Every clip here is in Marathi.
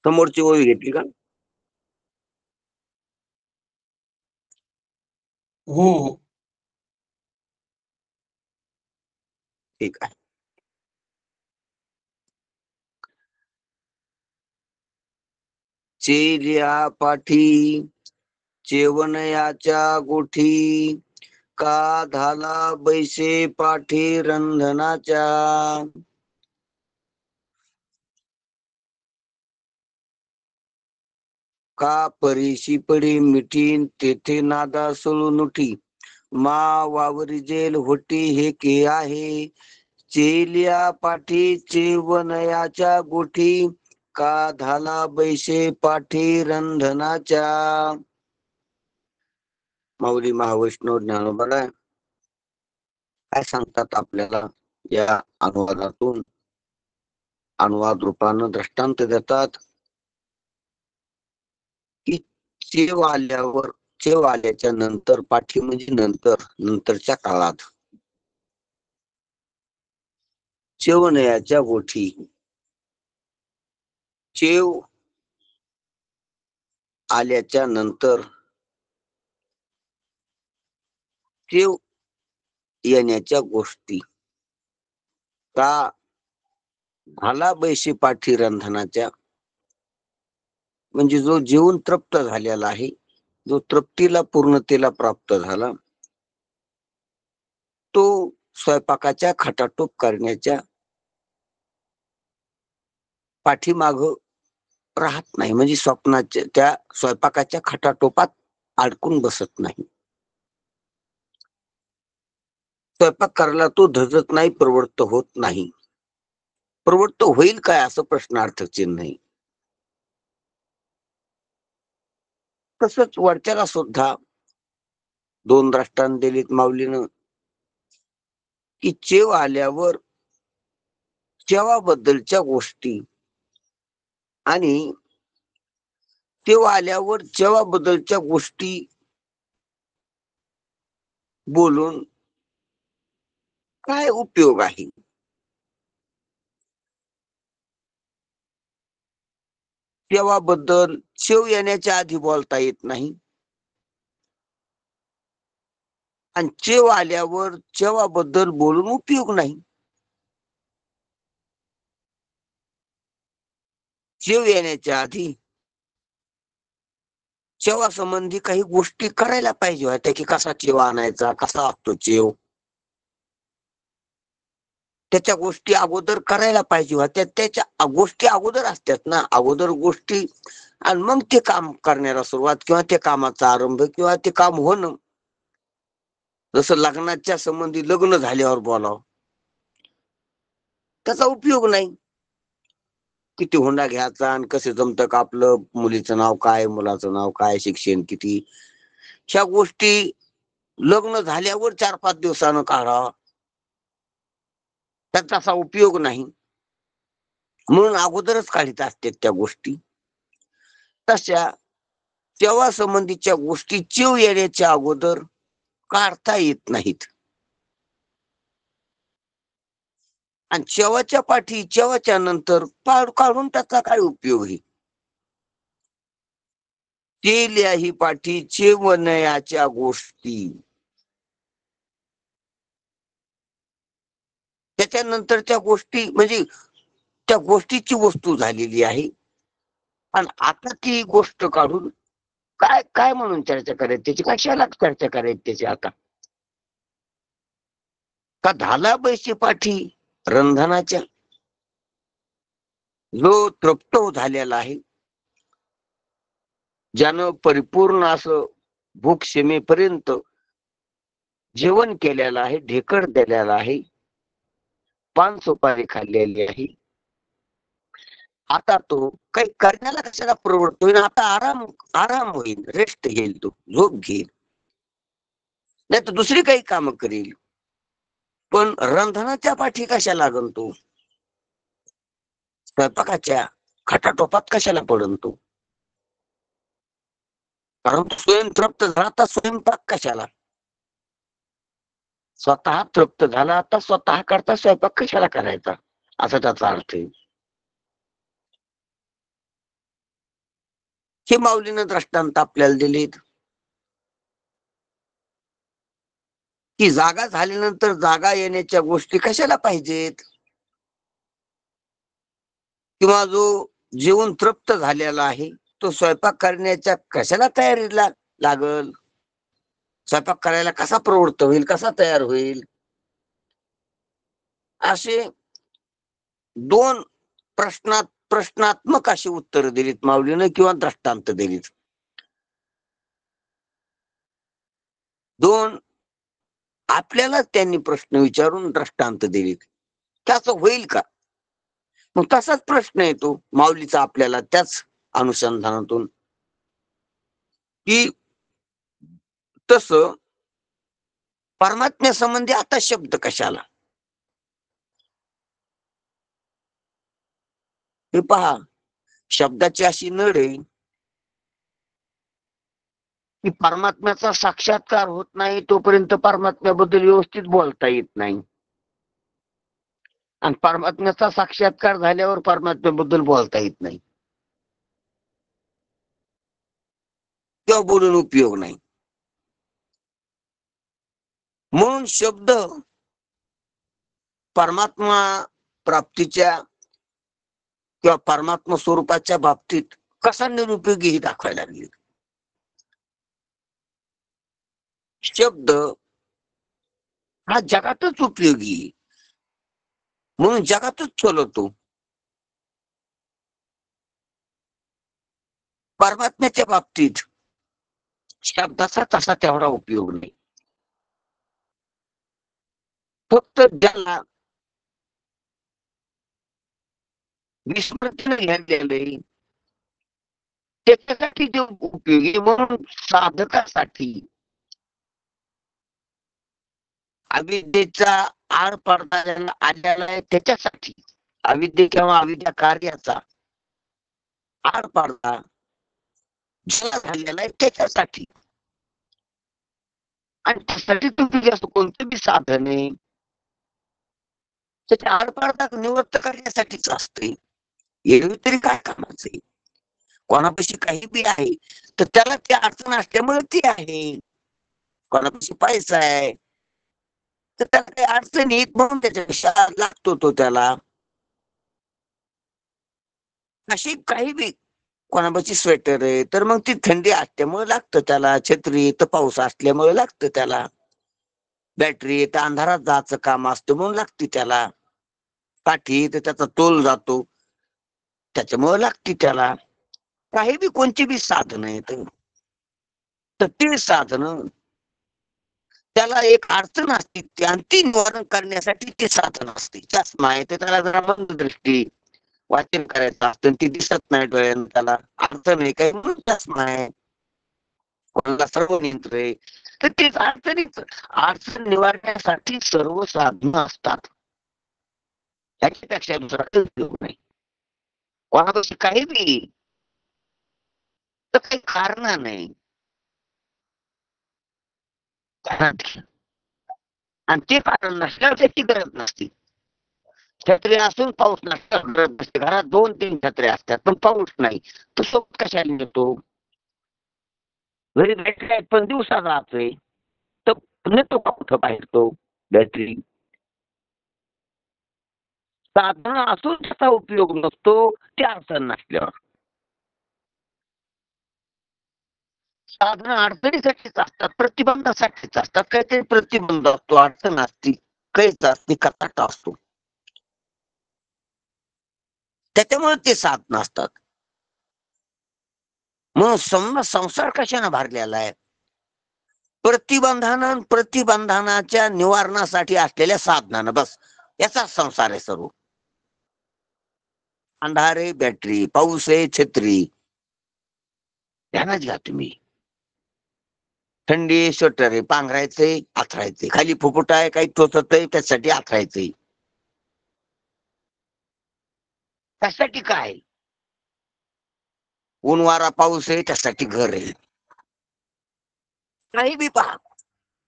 समोरची ओवी घेतली का? हो हो. ठीक आहे. चेल्या पाठी चेवनयाच्या गोठी का झाला बैसे पाठी रंधनाच्या. का परीशी परी मिठीन तेथे नादा सोळून उठी मा वावरी जेल होती हे के आहे. चेल्या पाठी चेवनयाच्या गोठी का झाला बैसे पाठी रंधनाच्या. माऊली महावैष्णव ज्ञानोबाला काय सांगतात आपल्याला या अनुवादातून? अनुवाद रूपानं दृष्टांत देतात की चेव आल्यावर, चेव आल्याच्या नंतर, पाठी म्हणजे नंतरच्या काळात चेवनयाच्या गोठी, चेव आल्याच्या नंतर चेव येण्याच्या गोष्टी का झाला बैशी पाठी रंधनाच्या. म्हणजे जो जेवून तृप्त झालेला आहे, जो तृप्तीला पूर्णतेला प्राप्त झाला, तो स्वयंपाकाच्या खटाटोप करण्याच्या पाठीमाग राहत नाही. म्हणजे स्वप्नाच्या त्या स्वयंपाकाच्या खटाटोपात अडकून बसत नाही. स्वयंपाक करायला तो धजत नाही, प्रवृत्त होत नाही. प्रवृत्त होईल काय असं प्रश्नार्थक चिन्ह आहे. तसंच वरच्याला सुद्धा दोन दृष्टांत दिलीत माऊलीनं की चेव आल्यावर चेवाबद्दलच्या गोष्टी आणि चेव आल्यावर चेवाबद्दलच्या गोष्टी बोलून काय उपयोग आहे. चेवाबद्दल चेव येण्याच्या आधी बोलता येत नाही आणि चेव आल्यावर चेवाबद्दल बोलून उपयोग नाही. चेव येण्याच्या आधी चेवा संबंधी काही गोष्टी करायला पाहिजे होत्या की कसा चेव आणायचा, कसा असतो चेव, त्याच्या गोष्टी अगोदर करायला पाहिजे होत्या. त्याच्या गोष्टी अगोदर असतात ना, अगोदर गोष्टी आणि मग ते काम करण्याला सुरुवात किंवा ते कामाचा आरंभ किंवा ते काम होणं. जसं लग्नाच्या संबंधी लग्न झाल्यावर बोलावं, त्याचा उपयोग नाही. किती हुंडा घ्यायचा आणि कसे जमतं का आपलं, मुलीचं नाव काय, मुलाचं नाव काय, शिक्षण किती, ह्या गोष्टी लग्न झाल्यावर 4-5 दिवसानं काढावा, त्याचा असा उपयोग नाही. म्हणून अगोदरच काढीत असतात त्या गोष्टी. तशा तेव्हा संबंधीच्या गोष्टी चेव येण्याच्या अगोदर काढता येत नाहीत. आणि चेवाच्या पाठी चेवाच्या नंतर काढून त्याचा काय उपयोग आहे. चेल्या ही पाठी चेवनयाच्या गोष्टी, त्याच्यानंतर त्या गोष्टी म्हणजे त्या गोष्टीची वस्तू झालेली आहे. आणि आता ती गोष्ट काढून काय काय म्हणून चर्चा करायची त्याची, कशाला चर्चा करायची त्याची. आता का झाला बैशी पाठी रंधनाच्या, जो तृप्त झालेला आहे, ज्यानं परिपूर्ण असं भूक शेमेपर्यंत जेवण केलेलं आहे, ढेकड दिलेला आहे, पान सुपारी खाल्लेली आहे, आता तो काही करण्याला कशाला प्रवृत्त होईल. आता आराम आराम होईल, रेस्ट घेईल, तो झोप घेईल, नाही तर दुसरी काही कामं करेल. पण रंधनाच्या पाठी कशा लागल तो, स्वयंपाकाच्या खटाटोपात कशाला पडन तो. कारण तो स्वयं तृप्त झाला तर स्वयंपाक कशाला, स्वतः तृप्त झाला आता स्वतः करता स्वयंपाक कशाला करायचा, असा त्याचा अर्थ आहे. हे माऊलीनं दृष्टांत आपल्याला दिलेत की जागा झाल्यानंतर जागा येण्याच्या गोष्टी कशाला पाहिजेत, किंवा जो जेवून तृप्त झालेला आहे तो स्वयंपाक करण्याच्या कशाला तयारीला लागल, स्वयंपाक करायला कसा प्रवृत्त होईल, कसा तयार होईल. असे दोन प्रश्नात्मक अशी उत्तर दिलीत माऊलीनं किंवा दृष्टांत दिलीत. दोन आपल्याला त्यांनी प्रश्न विचारून दृष्टांत दिलीत. त्याचं होईल का? मग तसाच प्रश्न येतो माऊलीचा आपल्याला त्याच अनुसंधानातून की तस परमात्म्यासंबंधी आता शब्द कशाला. हे पहा, शब्दाची अशी नड आहे की परमात्म्याचा साक्षात्कार होत नाही तोपर्यंत परमात्म्याबद्दल व्यवस्थित बोलता येत नाही, आणि परमात्म्याचा साक्षात्कार झाल्यावर परमात्म्याबद्दल बोलता येत नाही किंवा बोलून उपयोग नाही. म्हणून शब्द परमात्मा प्राप्तीच्या किंवा परमात्मा स्वरूपाच्या बाबतीत कसा निरुपयोगी हे दाखवायला लागले. शब्द हा जगातच उपयोगी म्हणून जगातच चलतो. परमात्म्याच्या बाबतीत शब्दाचा तसा तेवढा उपयोग नाही. फक्त ज्याला विस्मृतीने घ्यायला त्याच्यासाठी जे उपयोगी, म्हणून साधकासाठी अविद्येचा आड पडदा ज्याला आलेला आहे त्याच्यासाठी, अविद्ये किंवा अविद्या कार्याचा आड पडदा ज्याला झालेला आहे त्याच्यासाठी, आणि त्यासाठी तुम्ही जास्त कोणतं बी साधन आहे त्याच्या आड पडदा निवृत्त करण्यासाठीच असते. एरवी तरी काय कामाचं. कोणापाशी काही बी आहे तर त्याला ती अडचण असल्यामुळे ती आहे. कोणापाशी पैसा आहे तर त्याला काही अडचण येत म्हणून त्याच्यापेक्षा लागतो तो त्याला. अशी काही बी कोणापाशी स्वेटर आहे तर मग ती थंडी असल्यामुळे लागतं त्याला, छत्री तर पाऊस असल्यामुळे लागतं त्याला, बॅटरी तर अंधारात जायचं काम असतं म्हणून लागते त्याला, काठी तर त्याचा तोल जातो त्याच्यामुळे लागते त्याला. काही बी कोणती बी साधन आहेत तर ती साधन त्याला एक अडचण असते आणि ती निवारण करण्यासाठी ते साधन असते. चष्मा आहे तर त्याला जरा मंद दृष्टी वाचन करायचं असतं, ती दिसत नाही डोळ्यानं, त्याला अडचण आहे काय म्हणून चष्मा आहे. कोणाला सर्व नेत्र आहे तर तेच अडचण निवारण्यासाठी सर्व साधनं असतात. त्याच्यापेक्षा दुसरा उपयोग नाही. कोणापाशी काही बी तर काही कारण नाही, आणि ते कारण नसल्यावर त्याची गरज नसते. छत्री असून पाऊस नसतात, गरज नसते. घरात 2-3 छत्र्या असतात पण पाऊस नाही तर सोबत कशाला नेतो. घरी बॅटरी आहेत पण दिवसा जातोय तर नेतो का कुठं बाहेर तो बॅटरी. साधन असून त्याचा उपयोग नसतो ते अडचण नसल्यावर. साधन अडचणीसाठीच असतात, प्रतिबंधासाठीच असतात. काहीतरी प्रतिबंध असतो, अडचण असती, कैच असते, कचाटा असतो, त्याच्यामुळे ते साधन असतात. म्हणून संसार कशाने भरलेला आहे, प्रतिबंधाच्या निवारणासाठी असलेल्या साधनानं. बस याचा संसार आहे सर्व. अंधारे बॅटरी, पाऊस आहे छत्री, ध्यानात घ्या तुम्ही. थंडी स्वेटर आहे, पांघरायचंय आथरायचंय, खाली फुफुट आहे काही टोचत आहे त्यासाठी आथरायचंय. त्यासाठी काय, ऊन वारा पाऊस आहे त्यासाठी घर आहे. काही बी पहा,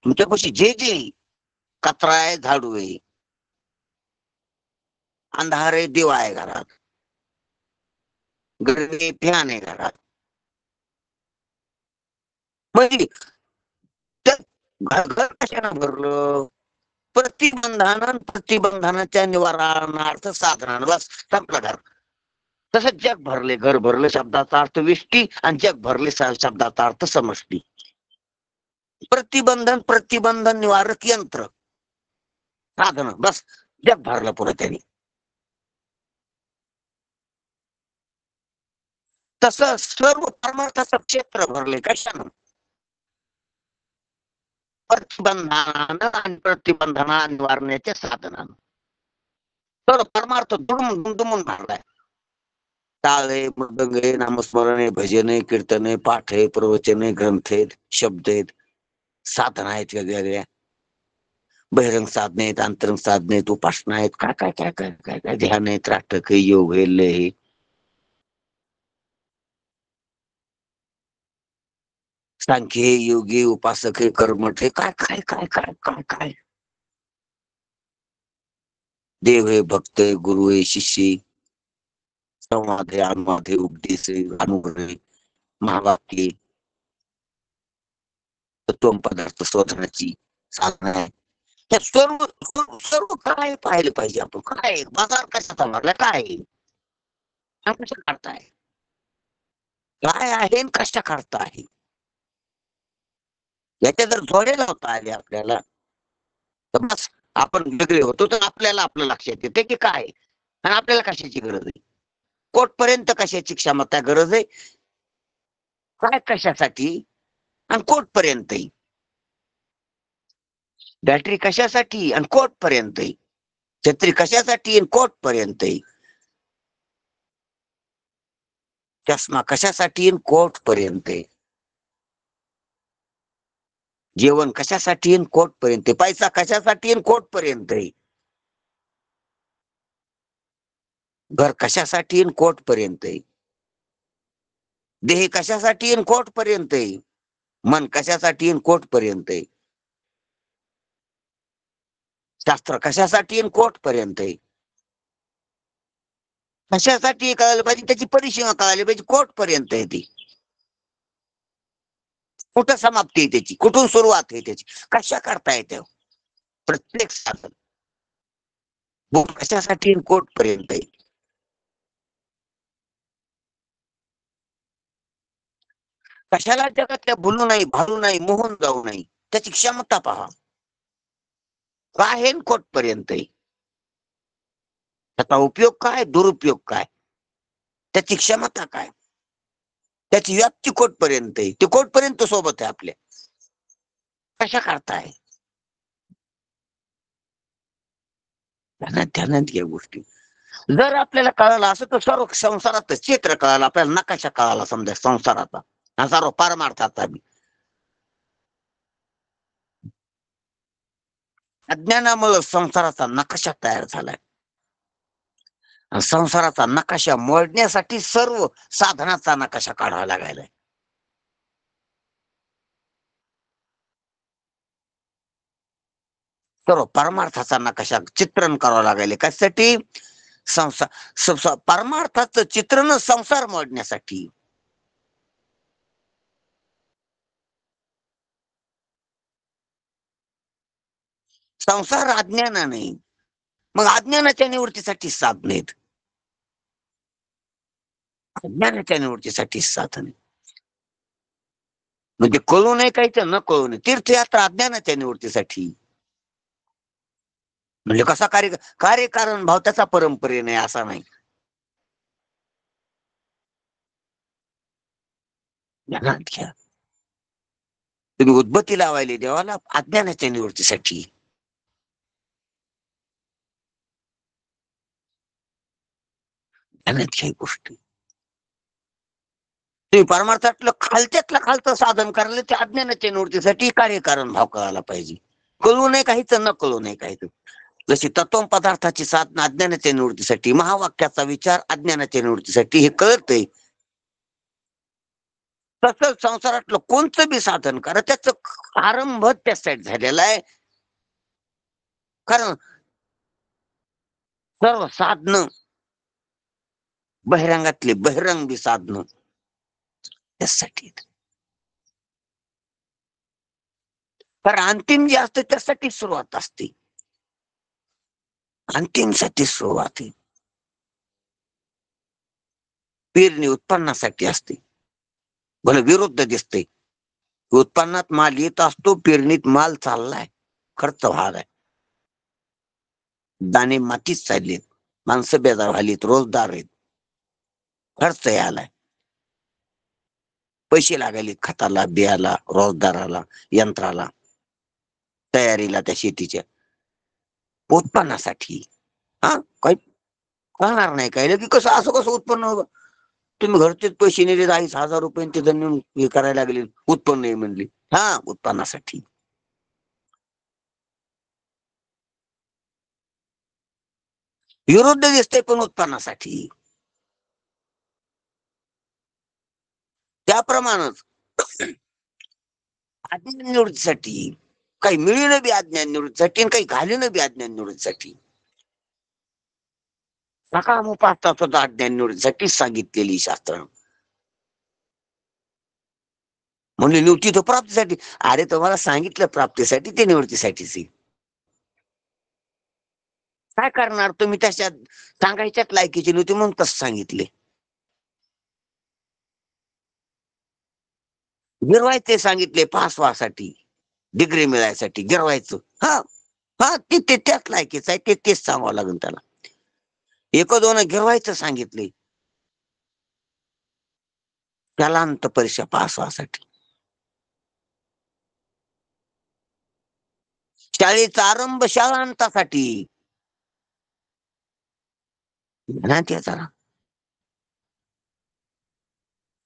तुमच्यापाशी जे जे कचरा आहे झाडू आहे, अंधार आहे दिवा आहे घरात, गरमी फॅन आहे घरात, पहिली तर घर कशानं भरलं? प्रतिबंधनाच्या निवारणार्थ साधना, बस संपला घर. तसंच जग भरले, घर भरले शब्दाचा अर्थ विष्टी आणि जग भरले शब्दाचा अर्थ समष्टी. प्रतिबंधन निवारक यंत्र साधन, बस जग भरलं पुढे त्यांनी. तसं सर्व परमार्थाचं क्षेत्र भरले कशानं? प्रतिबंधानं आणि प्रतिबंधना निवारण्याच्या साधनानं. सर्व परमार्थ दुमदुमून भरलाय. टाळ आहे, मृदंग आहे, नामस्मरण आहे, भजन आहे, कीर्तन आहे, पाठ आहे, प्रवचन आहे, ग्रंथ आहेत, शब्द आहेत, साधना आहेत वेगवेगळ्या, बहिरंग साधने आहेत, अंतरंग साधने आहेत, उपासना आहेत, काय काय काय काय काय काय ध्यान आहे, त्राटक आहे, योग आहे, लय आहे, सांख्य आहे, योगी, उपासक आहे, कर्मठ आहे, काय काय काय काय काय काय देव आहे, भक्त आहे, गुरु आहे, शिष्य आहे, संवाद आहे, अनुवाद आहे, उपदेश आहे, अनुग्रह आहे, महावाक्य, तत्व पदार्थ शोधण्याची साधना आहे. हे सर्व सर्व सर्व काय पाहिलं पाहिजे आपण? काय बाजार कशाचा भरला, काय कशा करताय, काय आहे आणि कशा करता आहे, याच्या जर जोडे लावता आले आपल्याला तर बस आपण वेगळे होतो. तर आपल्याला आपलं लक्षात येते की काय आणि आपल्याला कशाची गरज आहे, कोटपर्यंत कशाची क्षमता गरज आहे, काय कशासाठी आणि कोटपर्यंत, बॅटरी कशासाठी आणि कोटपर्यंत, छत्री कशासाठी आणि कोटपर्यंत, चष्मा कशासाठी आणि कोटपर्यंत, जेवण कशासाठी आणि कोटपर्यंत, पैसा कशासाठी आणि कोटपर्यंत, घर कशासाठी आणि कोटपर्यंत, देह कशासाठी आणि कोटपर्यंत, मन कशासाठी आणि कोटपर्यंत, शास्त्र कशासाठी आणि कोटपर्यंत, कशासाठी कळायला पाहिजे, त्याची परिसीमा कळायला पाहिजे, कोटपर्यंत आहे ती, कुठं समाप्ती आहे त्याची, कुठून सुरुवात आहे त्याची, कशा करता येते प्रत्येक साधन कशासाठी कोटपर्यंत आहे. कशाला जगातल्या भुलू नाही, भालू नाही, मोहून जाऊ नाही, त्याची क्षमता पहा काय आहे कोटपर्यंत आहे, त्याचा उपयोग काय, दुरुपयोग काय, त्याची क्षमता काय, त्याची व्याप्ती कोटपर्यंत आहे, ते कोटपर्यंत सोबत आहे आपल्या, कशा करताय ध्यानात घ्या गोष्टी. जर आपल्याला कळालं असं तर सर्व संसारात चित्र कळालं आपल्याला, नकाशा कळाला समजा संसाराचा, हा सर्व पारमार्थाचा बी. अज्ञानामुळे संसाराचा नकाशा तयार झालाय, संसाराचा नकाशा मोडण्यासाठी सर्व साधनाचा नकाशा काढावा लागायलाय. सर्व परमार्थाचा नकाशा चित्रण करावं लागायला, कशासाठी, संसार परमार्थाचं चित्रण संसार मोडण्यासाठी. संसार अज्ञानाने, मग अज्ञानाच्या निवृत्तीसाठी साधन आहेत, अज्ञानाच्या निवृत्तीसाठी साधन आहे. म्हणजे कळू नये काही तर न कळू नये, तीर्थयात्रा अज्ञानाच्या निवृत्तीसाठी. म्हणजे कसा कार्यकारण भाव त्याचा परंपरेने असा नाही, ध्यानात घ्या. तुम्ही उद्बत्ती लावायले देवाला अज्ञानाच्या निवृत्तीसाठी, ध्यानात घ्या गोष्टी. तुम्ही परमार्थातलं खालच्यातलं खालचं साधन करायला ते अज्ञानाच्या निवृत्तीसाठी कार्यकारण भाव कळायला पाहिजे, कळू नये काहीच न कळू नये काहीच. जशी तत्व पदार्थाची साधना अज्ञानाच्या निवृत्तीसाठी, महावाक्याचा विचार अज्ञानाच्या निवृत्तीसाठी हे कळतंय, तसंच संसारातलं कोणतं बी साधन करा त्याचं आरंभ त्या साईड झालेला आहे. कारण सर्व साधन बहिरंगातले बहिरंग बी साधन त्यासाठी तर अंतिम जे असतं त्यासाठी सुरुवात असते, अंतिम साठी सुरुवात आहे. पेरणी उत्पन्नासाठी असते. भले विरुद्ध दिसते, उत्पन्नात माल येत असतो, पेरणीत माल चाललाय, खर्च व्हायलाय, दाणे मातीत चाललेत, माणसं बेजार व्हालीत, रोजदार आहेत, खर्च यायलाय, पैसे लागायलेत खताला, बियाला, रोजदाराला, यंत्राला, तयारीला त्या शेतीच्या उत्पन्नासाठी. हा, काही कळणार नाही काय की कसं असं कसं उत्पन्न होतं? तुम्ही घरचेच पैसे नेले 40,000 रुपये तिथं नेऊन हे करायला लागले, उत्पन्न नाही म्हणले. हा, उत्पन्नासाठी. विरुद्ध दिसते पण उत्पन्नासाठी. त्याप्रमाणेच अज्ञान निवृत्तीसाठी, काही मिळेल बी अज्ञान निवृत्तीसाठी आणि काही घालेलं बी अज्ञान निवृत्तीसाठी. सकाळ उपासता सुद्धा अज्ञान निवृत्तीसाठीच सांगितलेली शास्त्र. म्हणले निवृत्ती तो प्राप्तीसाठी. अरे तुम्हाला सांगितलं प्राप्तीसाठी, ते निवृत्तीसाठीच आहे. काय करणार तुम्ही त्याच्यात सांगायच्यात लायकीची नव्हती म्हणून तसं सांगितले. गिरवायचे सांगितले पास व्हासाठी, डिग्री मिळायसाठी गिरवायचं. हा हा, ते त्याच लायकीच आहे, तेच सांगावं लागेल त्याला. एक दोन गिरवायचं सांगितले त्यालांत परीक्षा पास व्हासाठी. शाळेचा आरंभ शाळांतासाठी. ध्यानात आहे जरा.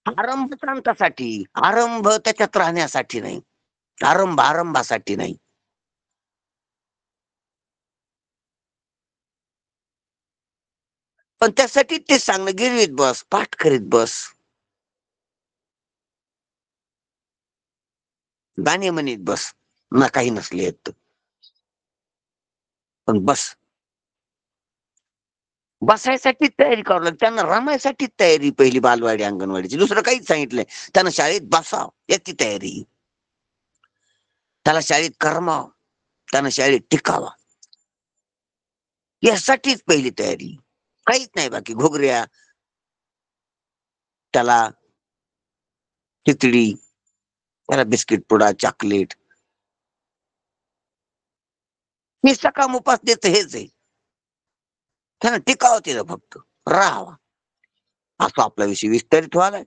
आरंभ शांतासाठी, आरंभ त्याच्यात राहण्यासाठी नाही, आरंभासाठी नाही. पण त्यासाठी ते सांगणं, गिरवीत बस, पाठ करीत बस, गाणे म्हणीत बस, ना काही नसले येत पण बस. बसायसाठी तयारी करावं लागते त्यांना, रमायसाठी तयारी पहिली बालवाडी अंगणवाडीची, दुसरं काहीच सांगितलंय. त्यांना शाळेत बसाव याची तयारी, त्याला शाळेत करमाव, त्यांना शाळेत टिकावा यासाठीच पहिली तयारी. काहीच नाही बाकी. घोगऱ्या, त्याला खिचडी, त्याला बिस्किट पुडा, चॉकलेट, हे सकाळ उपासनेच हेच आहे. त्यांना टिकावं तिथं, फक्त राहावा, असं आपला विषय विस्तारित व्हायलाय.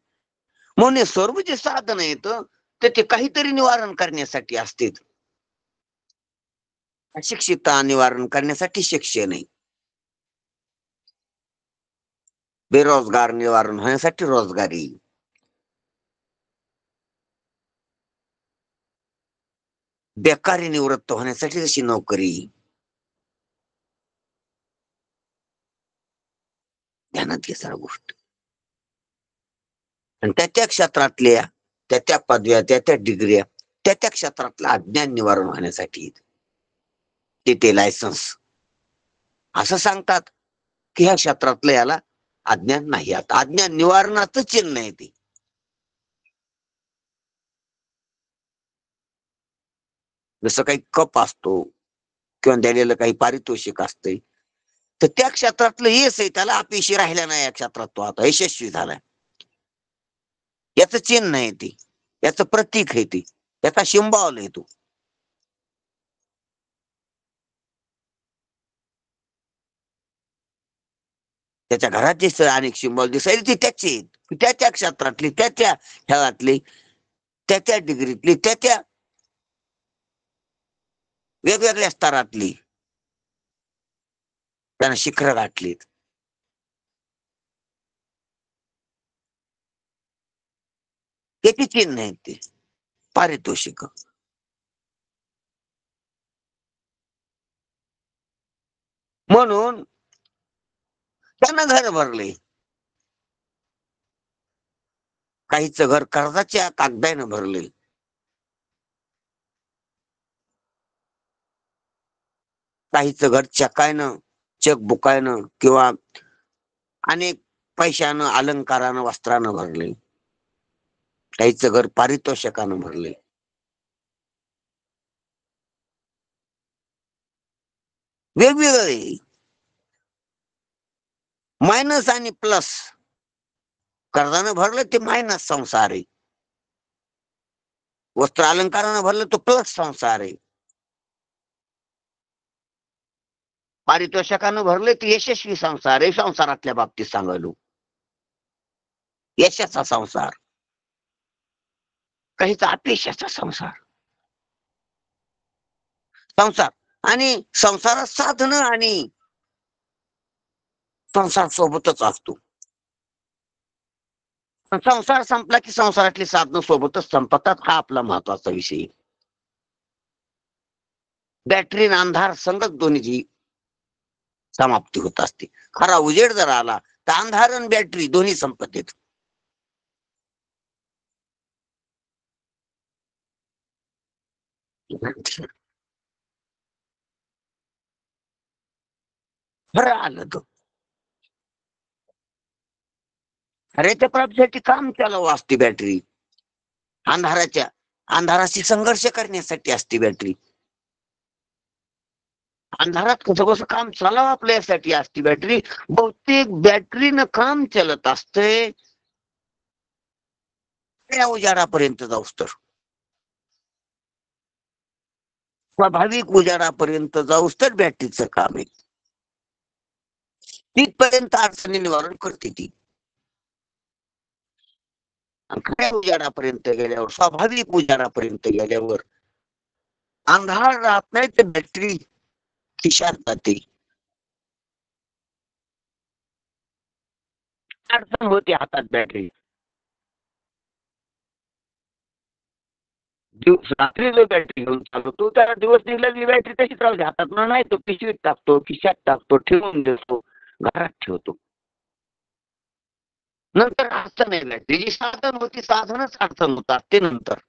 म्हणून सर्व जे साधन आहेत ते काहीतरी निवारण करण्यासाठी असते. अशिक्षितता निवारण करण्यासाठी शिक्षण आहे, बेरोजगार निवारण होण्यासाठी रोजगारी, बेकारी निवृत्त होण्यासाठी जशी नोकरी. ध्यानात घे सर्व गोष्ट. आणि त्या क्षेत्रातल्या त्या पदव्या, त्या डिग्र्या, त्या क्षेत्रातलं अज्ञान निवारण होण्यासाठी ते लायसन्स. असं सांगतात की ह्या क्षेत्रातलं याला अज्ञान नाही. आता अज्ञान निवारणाचं चिन्ह आहे ते. जसं काही कप असतो किंवा द्यालेलं काही पारितोषिक असते, तर त्या क्षेत्रातलं यश आहे, त्याला अपयशी राहिला नाही या क्षेत्रात, तो आता यशस्वी झालाय, याचं चिन्ह आहे ते, याचं प्रतीक आहे ते, याचा शिंबावल आहे तो. त्याच्या घरात जे अनेक सिंबॉल दिसायला ते त्याचे, त्या क्षेत्रातली, त्या खेळातली, त्या डिग्रीतली, त्या वेगवेगळ्या स्तरातली त्यानं शिखर गाठलीत. त्याची चिन्ह आहेत ते, पारितोषिक. म्हणून त्यानं घर भरले. काहीच घर कर्जाच्या कागदानं भरले, काहीच घर चकायनं, चेकबुकायनं किंवा अनेक पैशानं, अलंकारानं, वस्त्रानं भरले, काहीच घर पारितोषिकानं भरले. वेगवेगळे मायनस आणि प्लस. कर्जानं भरलं ते मायनस संसार आहे, वस्त्र अलंकारानं भरलं तो प्लस संसार आहे, पारितोषिकानं भरले ते यशस्वी संसार आहे. संसारातल्या बाबतीत सांगायलो यशाचा संसार, काहीचा अपयशाचा संसार. संसार आणि संसारात साधन आणि संसार सोबतच असतो. संसार संपला की संसारातली साधनं सोबतच संपतात, हा आपला महत्वाचा विषय. बॅटरी अंधार संगत दोन्हीची समाप्ती होत असते. खरा उजेड जर आला तर अंधार आणि बॅटरी दोन्ही संपत येत. खरं आलं तर खऱ्याच्या प्राप्तीसाठी काम चालवं असते बॅटरी. अंधाराच्या अंधाराशी संघर्ष करण्यासाठी असते बॅटरी. अंधारात कसं कसं काम चालावं आपल्यासाठी असते बॅटरी. बहुतेक बॅटरीनं काम चालत असते त्या उजाडापर्यंत जाऊस तर, स्वाभाविक उजाडापर्यंत जाऊस तर बॅटरीचं काम आहे. तिथपर्यंत अडचणी निवारण करते ती. खऱ्या उजाडापर्यंत गेल्यावर, स्वाभाविक उजाडापर्यंत गेल्यावर अंधार राहत नाही, तर बॅटरी खिशात जाते. अडचण होते हातात बॅटरी. रात्री जो बॅटरी घेऊन चालवतो त्याला दिवस निघाली बॅटरी तशीच राहते हातात, नाही तो पिशवीत टाकतो, खिशात टाकतो, ठेवून देतो, घरात ठेवतो. नंतर अडचण आहे बॅटरी. जी साधन होती साधनच अडचण होतात ते नंतर.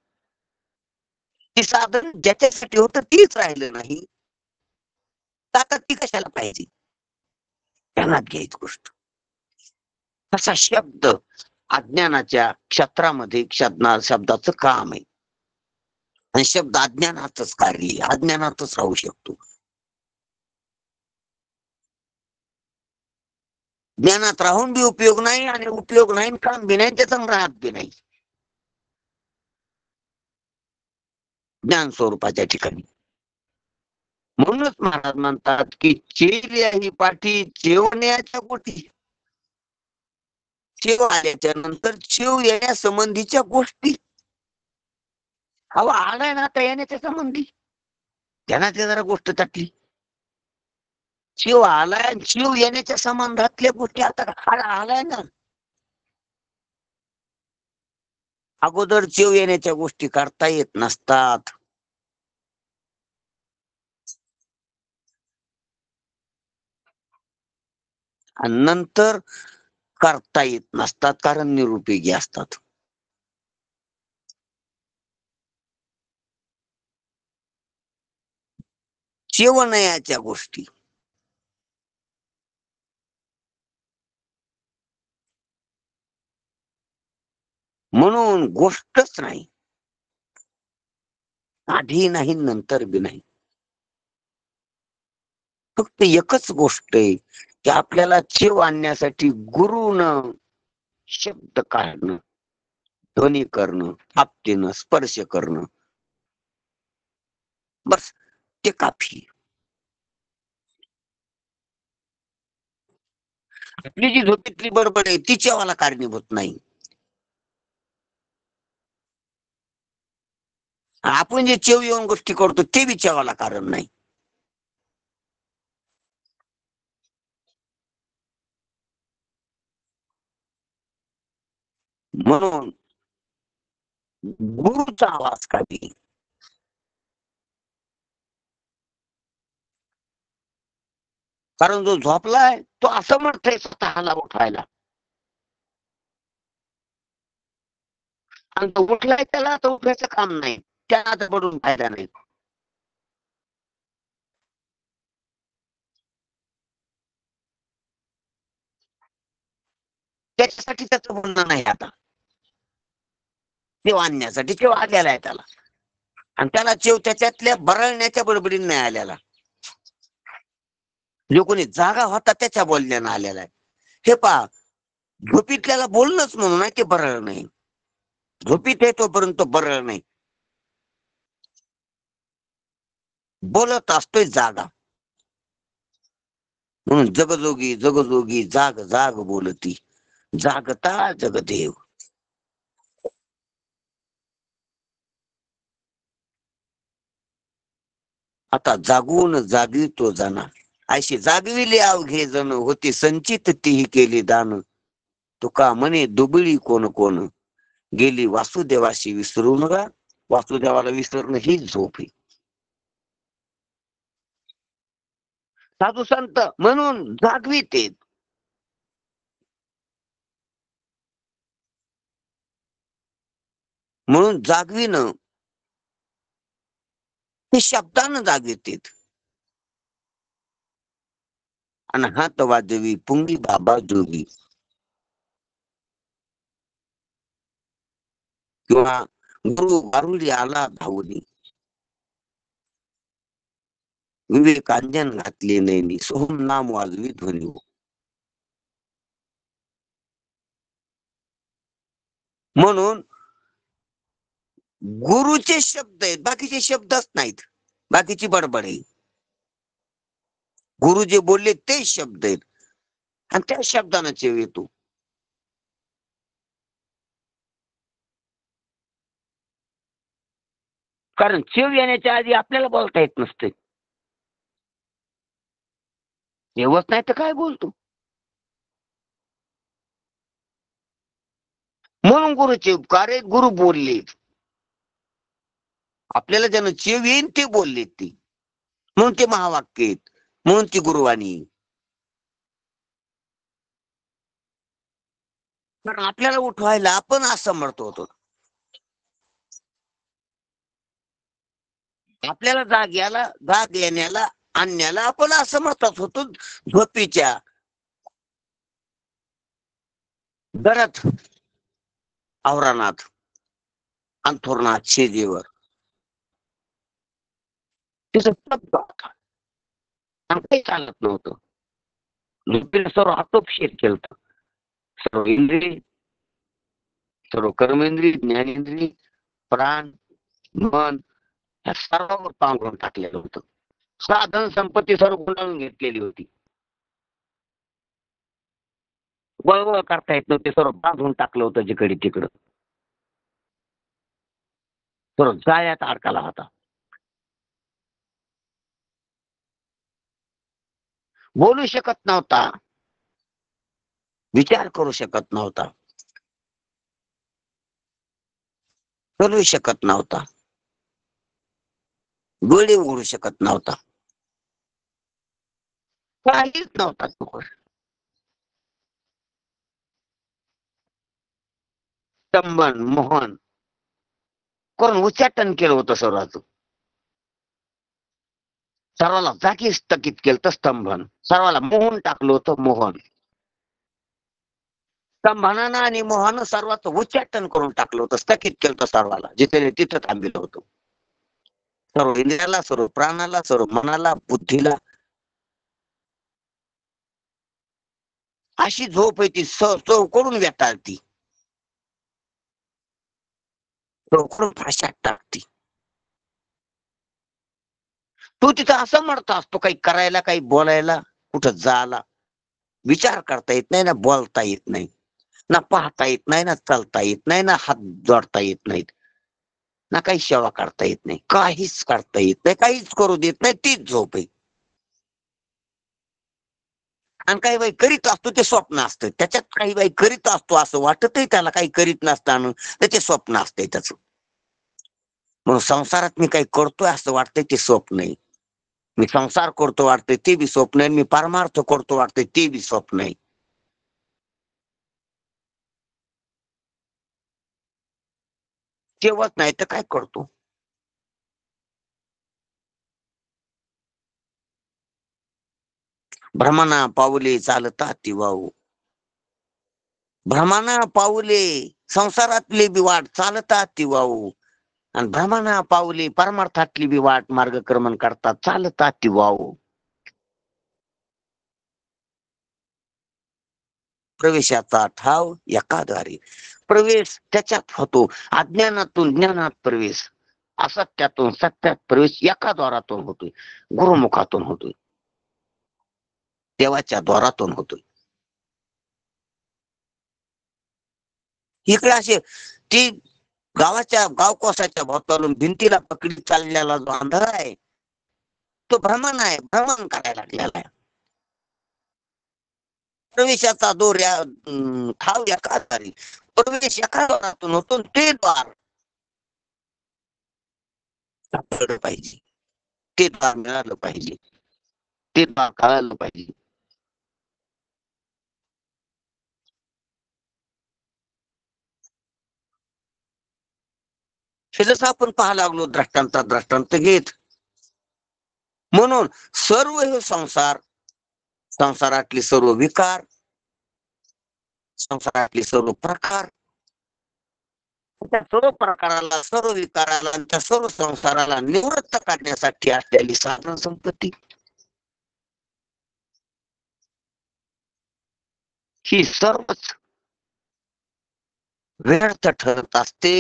ती साधन ज्याच्यासाठी होतं तीच राहिलं नाही, तर आता ती कशाला पाहिजे, ध्यानात घ्यायची गोष्ट. तसा शब्द अज्ञानाच्या क्षेत्रामध्ये शब्दाचं काम आहे. आणि शब्द अज्ञानातच कार्य, अज्ञानातच राहू शकतो. ज्ञानात राहून बी उपयोग नाही, आणि उपयोग नाही काम बी नाही, त्याचा राहत बी नाही ज्ञान स्वरूपाच्या ठिकाणी. म्हणूनच महाराज म्हणतात की चेल्या ही पाठी जेवण्याच्या गोष्टी, शेव आल्याच्या नंतर शेव येण्यासंबंधीच्या गोष्टी. हवा आलाय ना आता येण्याच्या संबंधी, त्यांना ते जरा गोष्ट टाकली. शिव आलाय आणि शिव येण्याच्या संबंधातल्या गोष्टी आता आलाय ना. अगोदर शिव येण्याच्या गोष्टी करता येत नसतात. आणि नंतर करता येत नसतात, कारण निरुपयोगी असतात. शिवनयाच्या गोष्टी म्हणून गोष्टच नाही, आधी नाही नंतर बी नाही. फक्त एकच गोष्ट आहे की आपल्याला शिव आणण्यासाठी गुरुनं शब्द काढणं, ध्वनी करणं, थापतेनं, स्पर्श करणं, बस ते काफी. आपली जी झोपेतली बडबड आहे ती चेवाला कारणीभूत नाही. आपण जे चेव येऊन गोष्टी करतो ते बी चेवाला कारण नाही. म्हणून गुरुचा आवाज काढी. कारण जो झोपलाय तो असं म्हणतोय स्वतःला उठायला, आणि तो उठलाय त्याला आता उठायचं काम नाही, त्याला आता पडून फायदा नाही. त्याच्यासाठी त्याचं बोलणं नाही आता. चेव आणण्यासाठी चेव आलेला आहे त्याला, आणि त्याला चेव त्याच्यातल्या बरळण्याच्या बडबडीने नाही आलेला. जो कोणी जागा होता त्याच्या बोलण्यानं आलेला आहे. हे पहा, झोपीतल्याला बोलणंच म्हणून नाही, ते बरळ नाही. झोपीत आहे तोपर्यंत बरळ नाही, बोलत असतोय जागा. म्हणून जगजोगी जगजोगी जाग जाग बोलती, जागता जगदेव. आता जागून जागी तो जाना, अशी जागविले अवघे जण, होती संचित तीही केली दान. तुका म्हणे दुबळी कोण कोण, गेली वासुदेवाशी विसरून गा. वासुदेवाला विसरणं हीच झोप आहे. साधू संत म्हणून जागवीत आहेत. म्हणून जागविणं हे शब्दानं जागवित आहेत. आणि हात वाजवी पुंगी बाबा जोगी, किंवा गुरु गारुडी आला धावली, विवेकांजन घातले नैनी, सोहम नाम वाजवी ध्वनी. म्हणून गुरुचे शब्द आहेत, बाकीचे शब्दच नाहीत. बाकीची बडबड आहे. गुरु जे बोलले ते शब्द आहेत, आणि त्या शब्दानं चेव येतो. कारण चेव येण्याच्या आधी आपल्याला बोलता येत नसते. चेवच नाही तर काय बोलतो. म्हणून गुरुचे उपकार आहेत, गुरु बोलले. आपल्याला ज्यानं चेव येईन ते बोलले, ते म्हणून ते महावाक्य आहेत, म्हणून ती गुरुवाणी. कारण आपल्याला उठवायला आपण असमर्थ होतो. आपल्याला जाग येण्याला आणण्याला आपण असमर्थच होतो. झोपीच्या घरात, आवरणात, अंथरुणात, शेजेवर तिथं शब्द होता. काही चालत नव्हतं. झोपीला सर्व आटोपशीर केलं. सर्व इंद्रिय, सर्व कर्मेंद्रिय, ज्ञानेंद्रिय, प्राण, मन, ह्या सर्वांवर पांघरून टाकलेलं होतं. साधन संपत्ती सर्व गुंडाळून घेतलेली होती. वळवळ करता येत नव्हते, सर्व बांधून टाकलं होतं जिकडे तिकडं. सर्व जाळ्यात अडकला होता. बोलू शकत नव्हता, विचार करू शकत नव्हता, करू शकत नव्हता, डोळे उघडू शकत नव्हता, काहीच नव्हता. स्तंभन मोहन करून उच्चाटन केलं होतं सर्वांचं. सर्वाला जागी स्थगित केलं तर स्तंभन, सर्वाला मोहन टाकलं होतं मोहन. स्तंभनानं आणि मोहन सर्वांचं उच्चाटन करून टाकलं होतं, स्थगित केलं होतं सर्वाला, जिथे तिथं थांबिलं होतं. सर्व इंद्रियाला, सर्व प्राणाला, सर्व मनाला, बुद्धीला. अशी झोप आहे ती, चौकडून वेटाळती, चौकडून फाशात टाकती. तो तिथं असं म्हणत असतो, काही करायला, काही बोलायला, कुठं जायला. विचार करता येत नाही ना, बोलता येत नाही ना, पाहता येत नाही ना, चालता येत नाही ना, हात जोडता येत नाहीत ना, काही सेवा करता येत नाही, काहीच करता येत नाही, काहीच करू देत नाही. तीच झोप आहे. आणि काही बाई करीत असतो ते स्वप्न असतं त्याच्यात, काही बाई करीत असतो असं वाटतही त्याला, काही करीत नसताना त्याचे स्वप्न असते त्याच. म्हणून संसारात मी काही करतोय असं वाटतंय, ते स्वप्न आहे. मी संसार करतो वाटतंय, ते बी स्वप्न आहे. मी परमार्थ करतो वाटतंय, ते बी स्वप्न आहे. तेव्हाच नाही तर काय करतो. भ्रमणा पाऊले चालता ती वाहू, भ्रमणा पाऊले संसारातली बी वाट चालतात ती वाहू, आणि भ्रमणा पाऊले परमार्थातली बी वाट मार्गक्रमण करतात चालतात ती वाहू. प्रवेशाचा ठाव एकाद्वारे. प्रवेश त्याच्यात होतो, अज्ञानातून ज्ञानात प्रवेश, असत्यातून सत्यात प्रवेश एका द्वारातून होतोय, गुरुमुखातून होतोय, देवाच्या द्वारातून होतोय. इकडे असे ती गावकोसाच्या भोवतालून भिंतीला पकडी चाललेला जो अंधार आहे तो भ्रमण आहे, भ्रमण करायला लागलेला आहे. प्रवेशाचा दोर ठाव एका आधारी, प्रवेश एका द्वारातून होतो, ते द्वार सापडलं पाहिजे, ते द्वार मिळालं पाहिजे, ते द्वार कळालं पाहिजे. हे जसं आपण पाहायला लागलो दृष्टांत घेत. म्हणून सर्व हे संसारातली सर्व विकार, संसारातले सर्व प्रकार, त्या सर्व प्रकाराला, सर्व विकाराला, त्या सर्व संसाराला निवृत्त करण्यासाठी असलेली साधन संपत्ती ही सर्वच व्यर्थ ठरत असते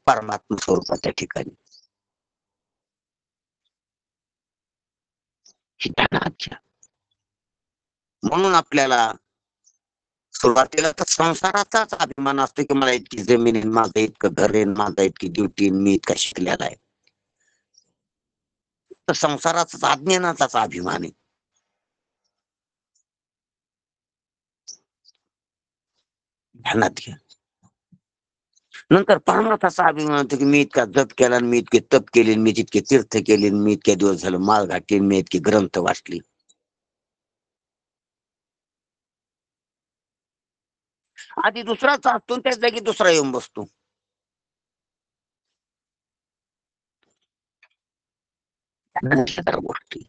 परमात्मा स्वरूपाच्या ठिकाणी. ही ध्यानात घ्या. म्हणून आपल्याला सुरुवातीला तर संसाराचाच अभिमान असतो की मला इतकी जमीन आहे, माझं इतकं घर आहे, माझा इतकी ड्युटी, मी इतका शिकलेला आहे. तर संसाराचाच, अज्ञानाचाच अभिमान आहे. ध्यानात घ्या. नंतर परमार्थाचा अभिमान होतो की मी इतका जप केला, मी इतके तप केले, मी तितके तीर्थ केले, मी इतक्या दिवस झालं माळ घातली, मी इतकी ग्रंथ वाचली. आधी दुसराच असतो, त्याच जागी दुसरा येऊन बसतो. गोष्टी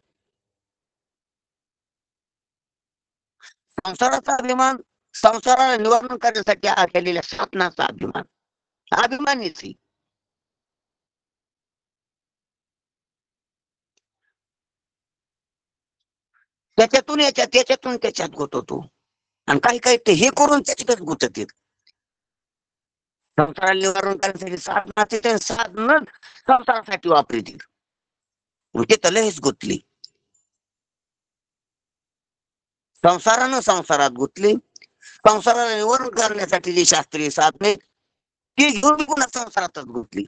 संसाराचा अभिमान, संसाराला निवारण करण्यासाठी केलेल्या साधनाचा अभिमान, अभिमानीच आहे. त्याच्यातून त्याच्यातून त्याच्यात गुततो. आणि काही काही ते हे करून त्याच्यातच गुतत येत. संसाराला निवारण करण्यासाठी साधनाचे ते साधन संसारासाठी वापरतील, ते तर लयच गुतली. संसारानं संसारात गुतली. संसाराला निवारण करण्यासाठी जी शास्त्रीय साधने ती घेऊन पुन्हा संसारातच गुतली.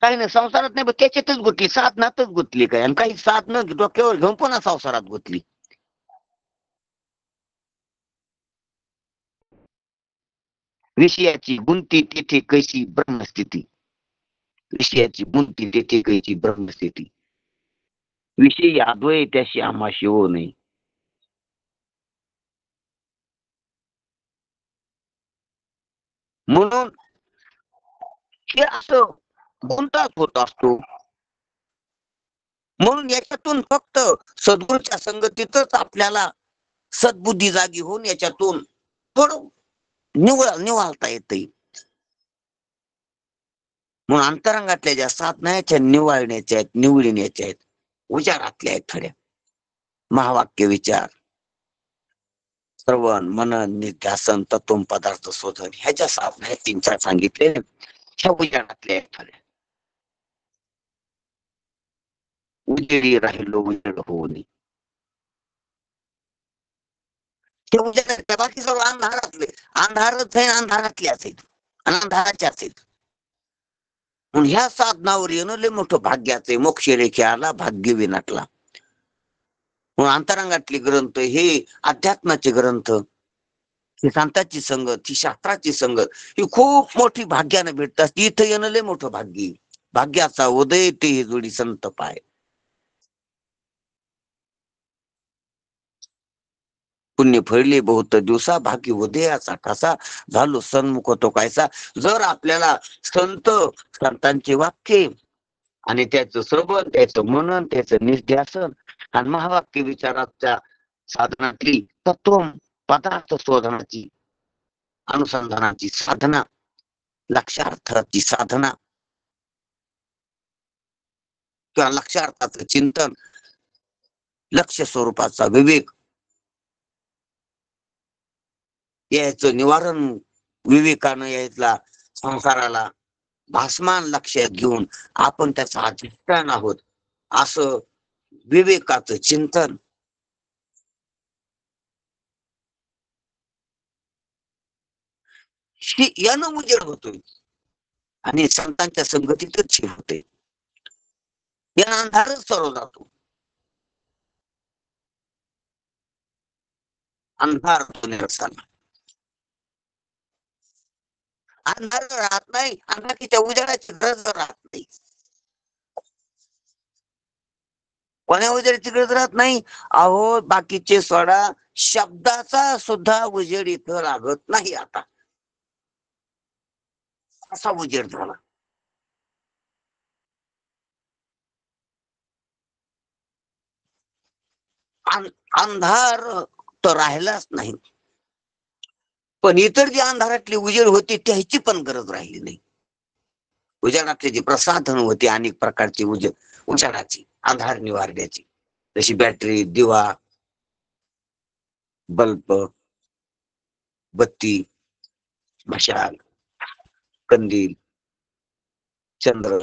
काही नाही संसारात नाही, त्याच्यातच गुतली, साधनातच गुतली काय. आणि काही साधनं डोक्यावर घेऊन पुन्हा संसारात गुतली. विषयाची गुंती तेथे कैसी ब्रह्मस्थिती, विषयाची गुंती तेथे कैसी ब्रह्मस्थिती, विषयी अद्वय त्याशी आमाशी हो नाही. म्हणून हे असं गुंताच होत असतो. म्हणून याच्यातून फक्त सद्गुरूच्या संगतीतच आपल्याला सद्बुद्धी जागी होऊन याच्यातून थोडं निवाळता येते. म्हणून अंतरंगातल्या ज्या साधना आहेत त्या निवाळण्याच्या आहेत, निवडण्याच्या आहेत, विचारातल्या आहेत थोड्या. महावाक्य विचार, श्रवण, मनन, निध्यासन, तत्व पदार्थ शोधन, ह्याच्या साधना आहेत 3-4 सांगितले, ह्या विचारातल्या आहेत थोड्या. उजेडी राहिलो उजेड होऊ नये, ते उजेडातल्या, बाकी सर्व अंधारातले, अंधारच आहे, अंधारातल्याच आहेत, अंधाराच्याच आहेत. म्हणून ह्या साधनावर येणं लय मोठं भाग्याचे, मोक्ष रेख्याला भाग्य विनाटला. म्हणून अंतरंगातले ग्रंथ हे अध्यात्माचे ग्रंथ, ही संतांची संगत, ही शास्त्राची संगत, ही खूप मोठी भाग्यानं भेटतात. इथं येणं लय मोठं भाग्य. भाग्याचा उदय ते ही जोडी संत पाय. पुण्य फळले बहुत दिवसा, भाग्य उदयाचा कसा, झालो सन्मुख तो कायसा. जर आपल्याला संतांचे वाक्य आणि त्याचं श्रवण, त्याचं मनन, त्याचं निध्यासन आणि महावाक्य विचाराच्या साधनातली तत्व पदार्थ शोधनाची, अनुसंधानाची साधना, लक्षार्थाची साधना किंवा लक्षार्थाचं चिंतन, लक्ष स्वरूपाचा विवेक, याचं निवारण विवेकानं यायला संसाराला भासमान लक्षात घेऊन आपण त्याचा अधिष्ठान आहोत असं विवेकाचं चिंतन यानं उजेड होतोय आणि संतांच्या संगतीतच होते. या अंधारच सर्व जातो. अंधार निरसना अंधार राहत नाही. अंधारीच्या उजेडाची गरज राहत नाही. कोण्या उजेडाची गरज राहत नाही. अहो बाकीचे सोडा, शब्दाचा सुद्धा उजेड इथं लागत नाही. आता असा उजेड झाला. अंधार तर राहिलाच नाही. पण इतर जी अंधारातली उजेड होती त्याची पण गरज राहिली नाही. उजेडातली जी प्रसाधन होती अनेक प्रकारची उजेडाची अंधार निवारण्याची, जशी बॅटरी, दिवा, बल्ब, बत्ती, मशाल, कंदील, चंद्र,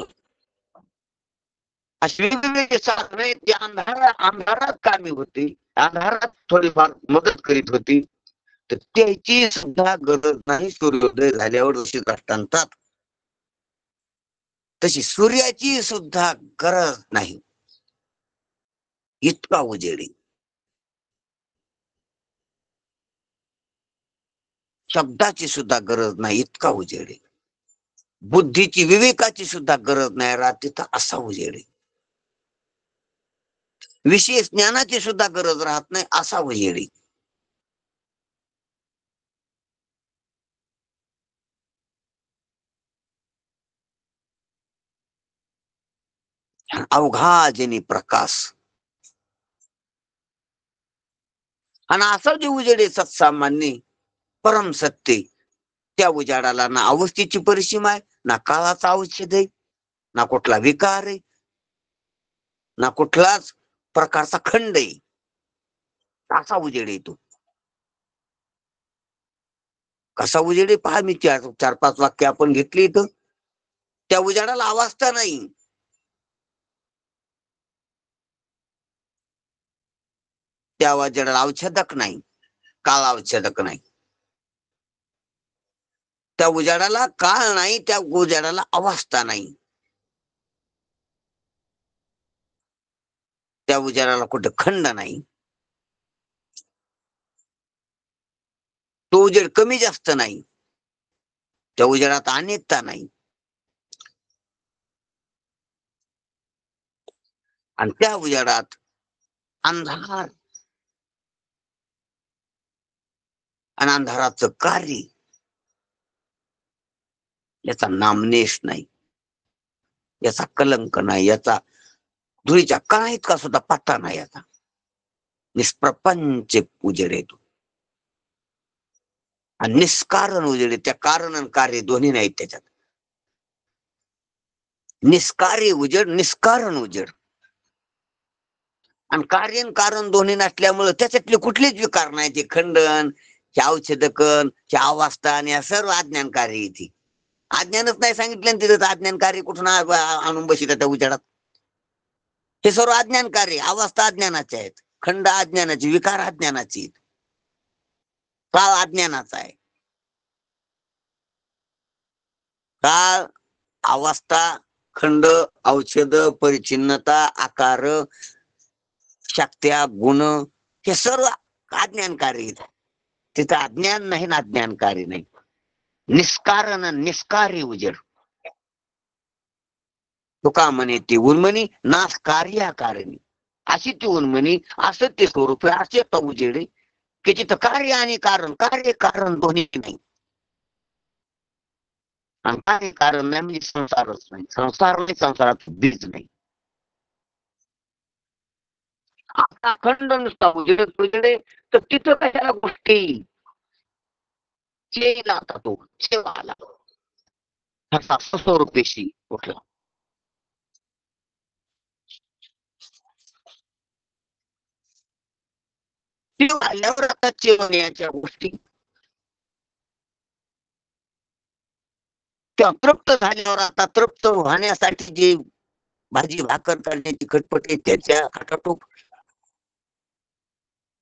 अशी वेगवेगळी साधने जी अंधारात कामी होती, अंधारात थोडीफार मदत करीत होती, तर त्याची सुद्धा गरज नाही. सूर्योदय झाल्यावर जशी दृष्टांतात तशी सूर्याची सुद्धा गरज नाही. इतका उजेडी. शब्दाची सुद्धा गरज नाही. इतका उजेडी. बुद्धीची, विवेकाची सुद्धा गरज नाही राहत तिथं असा उजेडी. विशेष ज्ञानाची सुद्धा गरज राहत नाही असा उजेडी. अवघा जेनी प्रकाश आणि असा जे उजेडे सत्सामान्य परम सत्य, त्या उजाडाला ना अवस्थेची परिसीमा आहे, ना काळाचा औषध आहे, ना कुठला विकार आहे, ना कुठलाच प्रकारचा खंड आहे. असा उजेड येतो. कसा उजेड आहे पहा. मी चार पाच वाक्य आपण घेतली इथं. त्या उजाडाला अवस्था नाही. त्या उजेडाला औषधक नाही, काळ औषधक नाही. त्या उजाडाला काळ नाही, त्या उजाडाला अवस्था नाही. त्या उजाडाला कुठं खंड नाही. तो उजेड कमी जास्त नाही. त्या उजेडात अनेकता नाही. आणि त्या उजेडात अंधार आणि अंधाराचं कार्य याचा नामनेश नाही, याचा कलंक नाही, याचा धुळीच्या कणा इतका सुद्धा पत्ता नाही. याचा निष्प्रपंच उजेड येतो आणि निष्कारण उजेड. त्या कारण आणि कार्य दोन्ही नाहीत त्याच्यात. निष्कार्य उजेड, निष्कारण उजेड. आणि कार्य कारण दोन्ही नसल्यामुळे त्याच्यातले कुठलेच विकार नाही. ते खंडन, हे औषधकन, हे अवस्थान, या सर्व अज्ञानकारी येते. अज्ञानच नाही सांगितलं तिथं. अज्ञानकारी कुठून आणून बसित त्या उजेडात. हे सर्व अज्ञानकारी अवस्था अज्ञानाच्या आहेत, खंड अज्ञानाची, विकार अज्ञानाची, काळ अज्ञानाचा आहे. काळ, अवस्था, खंड, औषध, परिचिन्नता, आकार, शक्त्या, गुण, हे सर्व अज्ञानकारी. तिथं अज्ञान नाही ना अज्ञानकारी नाही. निष्कारण निष्कारी उजेड. तुका म्हणे ती उन्मनी नाश कार्याकारणी. अशी ती उन्मनी, असं ते स्वरूप, असे तो उजेड की तिथं कार्य आणि कारण, कार्य कारण दोन्ही नाही. आणि कार्य कारण नाही म्हणजे संसारच नाही. संसार नाही, संसारात बीज नाही. आता अखंड नुसता उजेड उजेडे, तर तिथं कशाला गोष्टी चेला आता तो सेवा आला स्वरूपेशी कुठला. ते आल्यावर आता चेवण्याच्या गोष्टी त्या तृप्त झाल्यावर आता तृप्त होण्यासाठी जे भाजी भाकर करण्याची खटपट आहे त्याच्या खटाटोप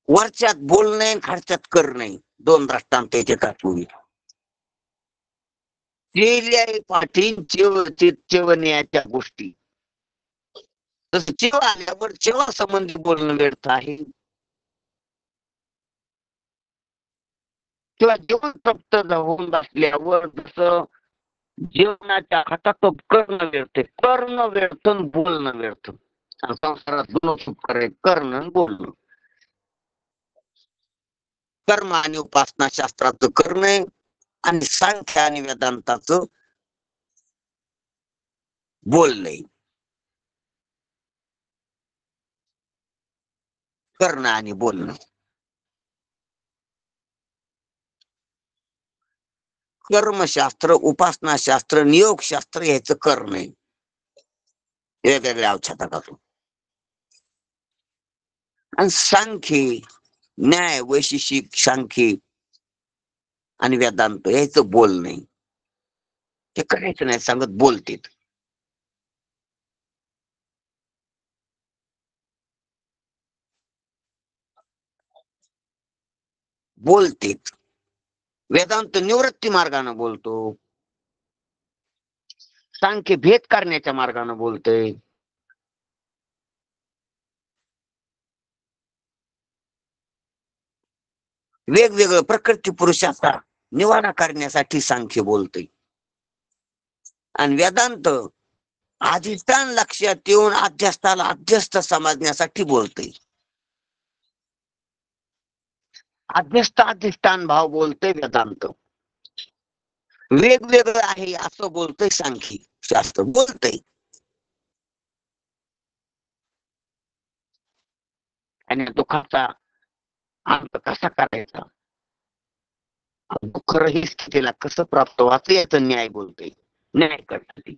वरच्यात बोलणे खालच्यात करणे दोन दृष्टांत याचे टाकून पाठीण चेवण्याच्या गोष्टी जसं चेव आल्यावर चेवा संबंधी बोलणं व्यर्थ आहे किंवा जेवण तृप्त होऊन बसल्यावर जसं जेवणाच्या हातात करणं व्यर्थ करणं व्यर्थ बोलणं व्यर्थ संसारात दोन सुख करणं आणि बोलणं कर्म आणि उपासना शास्त्राचं करणे आणि सांख्य आणि वेदांताचं बोलणे करणं आणि बोलणं कर्मशास्त्र उपासनाशास्त्र नियोगशास्त्र याचं करणे वेगवेगळ्या औषधापासून आणि सांख्य न्याय वैशेषिक सांख्य आणि वेदांत याचं बोलणे ते करायचं नाही सांगत बोलतेत बोलतेत वेदांत निवृत्ती मार्गाने बोलतो सांख्य भेद करण्याच्या मार्गाने बोलतोय वेगवेगळं प्रकृती पुरुषाचा निवाडा करण्यासाठी सांख्य बोलतोय आणि वेदांत अधिष्ठान लक्षात येऊन अध्यस्थाला अध्यस्थ समजण्यासाठी बोलतोय अध्यस्थ अधिष्ठान भाव बोलतोय वेदांत वेगवेगळं आहे असं बोलतोय सांख्य शास्त्र बोलतोय आणि दुःखाचा अंत कसा करायचा दुःख रहित स्थितीला कसं प्राप्त व्हायचं याचं न्याय बोलतोय न्याय करतात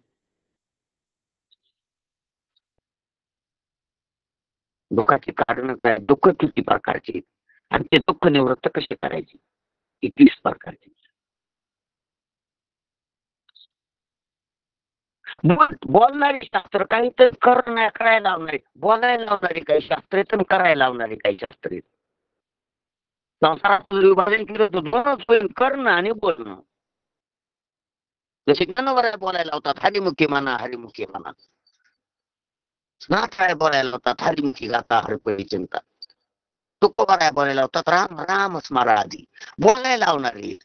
दुःखाची कारण काय दुःख किती प्रकारचे आणि ते दुःख निवृत्त कसे करायचे 21 प्रकारचे बोलणारी शास्त्र काही तर करायला लावणारी बोलायला लावणारी काही शास्त्र तर करायला लावणारी काही शास्त्रे संसारात विभाजन केलं तर दोनच होईल करणं आणि बोलणं जसे जनावर बोलायला लावतात हरिमुखी म्हणा हरिमुखी म्हणा नाथ बोलायला लावतात हरिमुखी गाता हरपळी चिंता तुकोबाराय बोलायला लावतात राम राम स्मरा आधी बोलायला लावणारी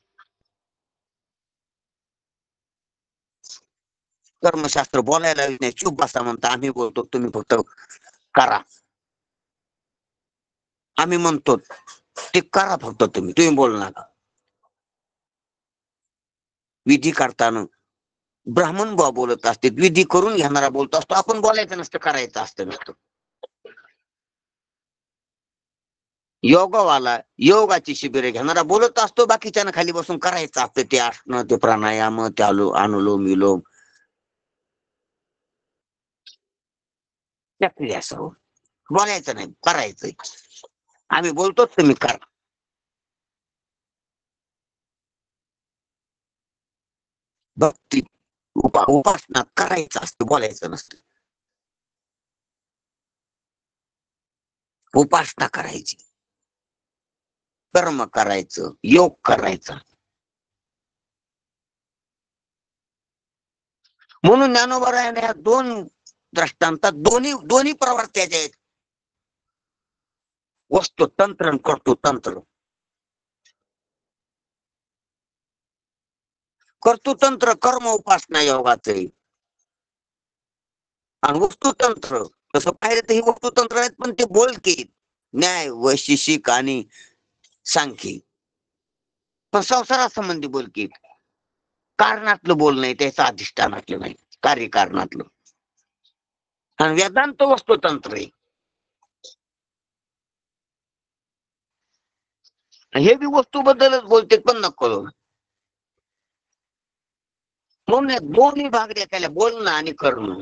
कर्मशास्त्र बोलायला नाही चुप बसा म्हणता आम्ही बोलतो तुम्ही फक्त करा आम्ही म्हणतो ते करा फक्त तुम्ही बोलू नका विधी करताना ब्राह्मण बुवा बोलत असते विधी करून घेणारा बोलतो असतो आपण बोलायचं नसतं करायचं असतं नसतं योगवाला योगाची शिबिरे घेणारा बोलत असतो बाकीच्यानं खाली बसून करायचं असतं ते आसनं ते प्राणायाम ते अनुलोम विलोम असं बोलायचं नाही करायचंय आम्ही बोलतो तुम्ही करा भक्ती उपासना करायचं असतं बोलायचं नसतं उपासना करायची कर्म करायचं योग करायचा म्हणून ज्ञानोबरायाने ह्या दोन दृष्टांतात दोन्ही प्रवर्त्याचे आहेत वस्तू तंत्र करतो तंत्र कर्तृतंत्र कर्म उपासना योगाचं आहे आणि वस्तुतंत्र तसं पाहिलं तर ही वस्तुतंत्र आहेत पण ते बोलके न्याय वैशेषिक आणि सांख्यिक पण संसारासंबंधी बोलके कारणातलं बोल नाही त्याचं अधिष्ठानातलं नाही कार्यकारणातलं आणि वेदांत वस्तुतंत्र आहे हे बी वस्तू बद्दलच बोलते पण नको म्हणून दोन्ही भाग द्यायला बोलणं आणि करणं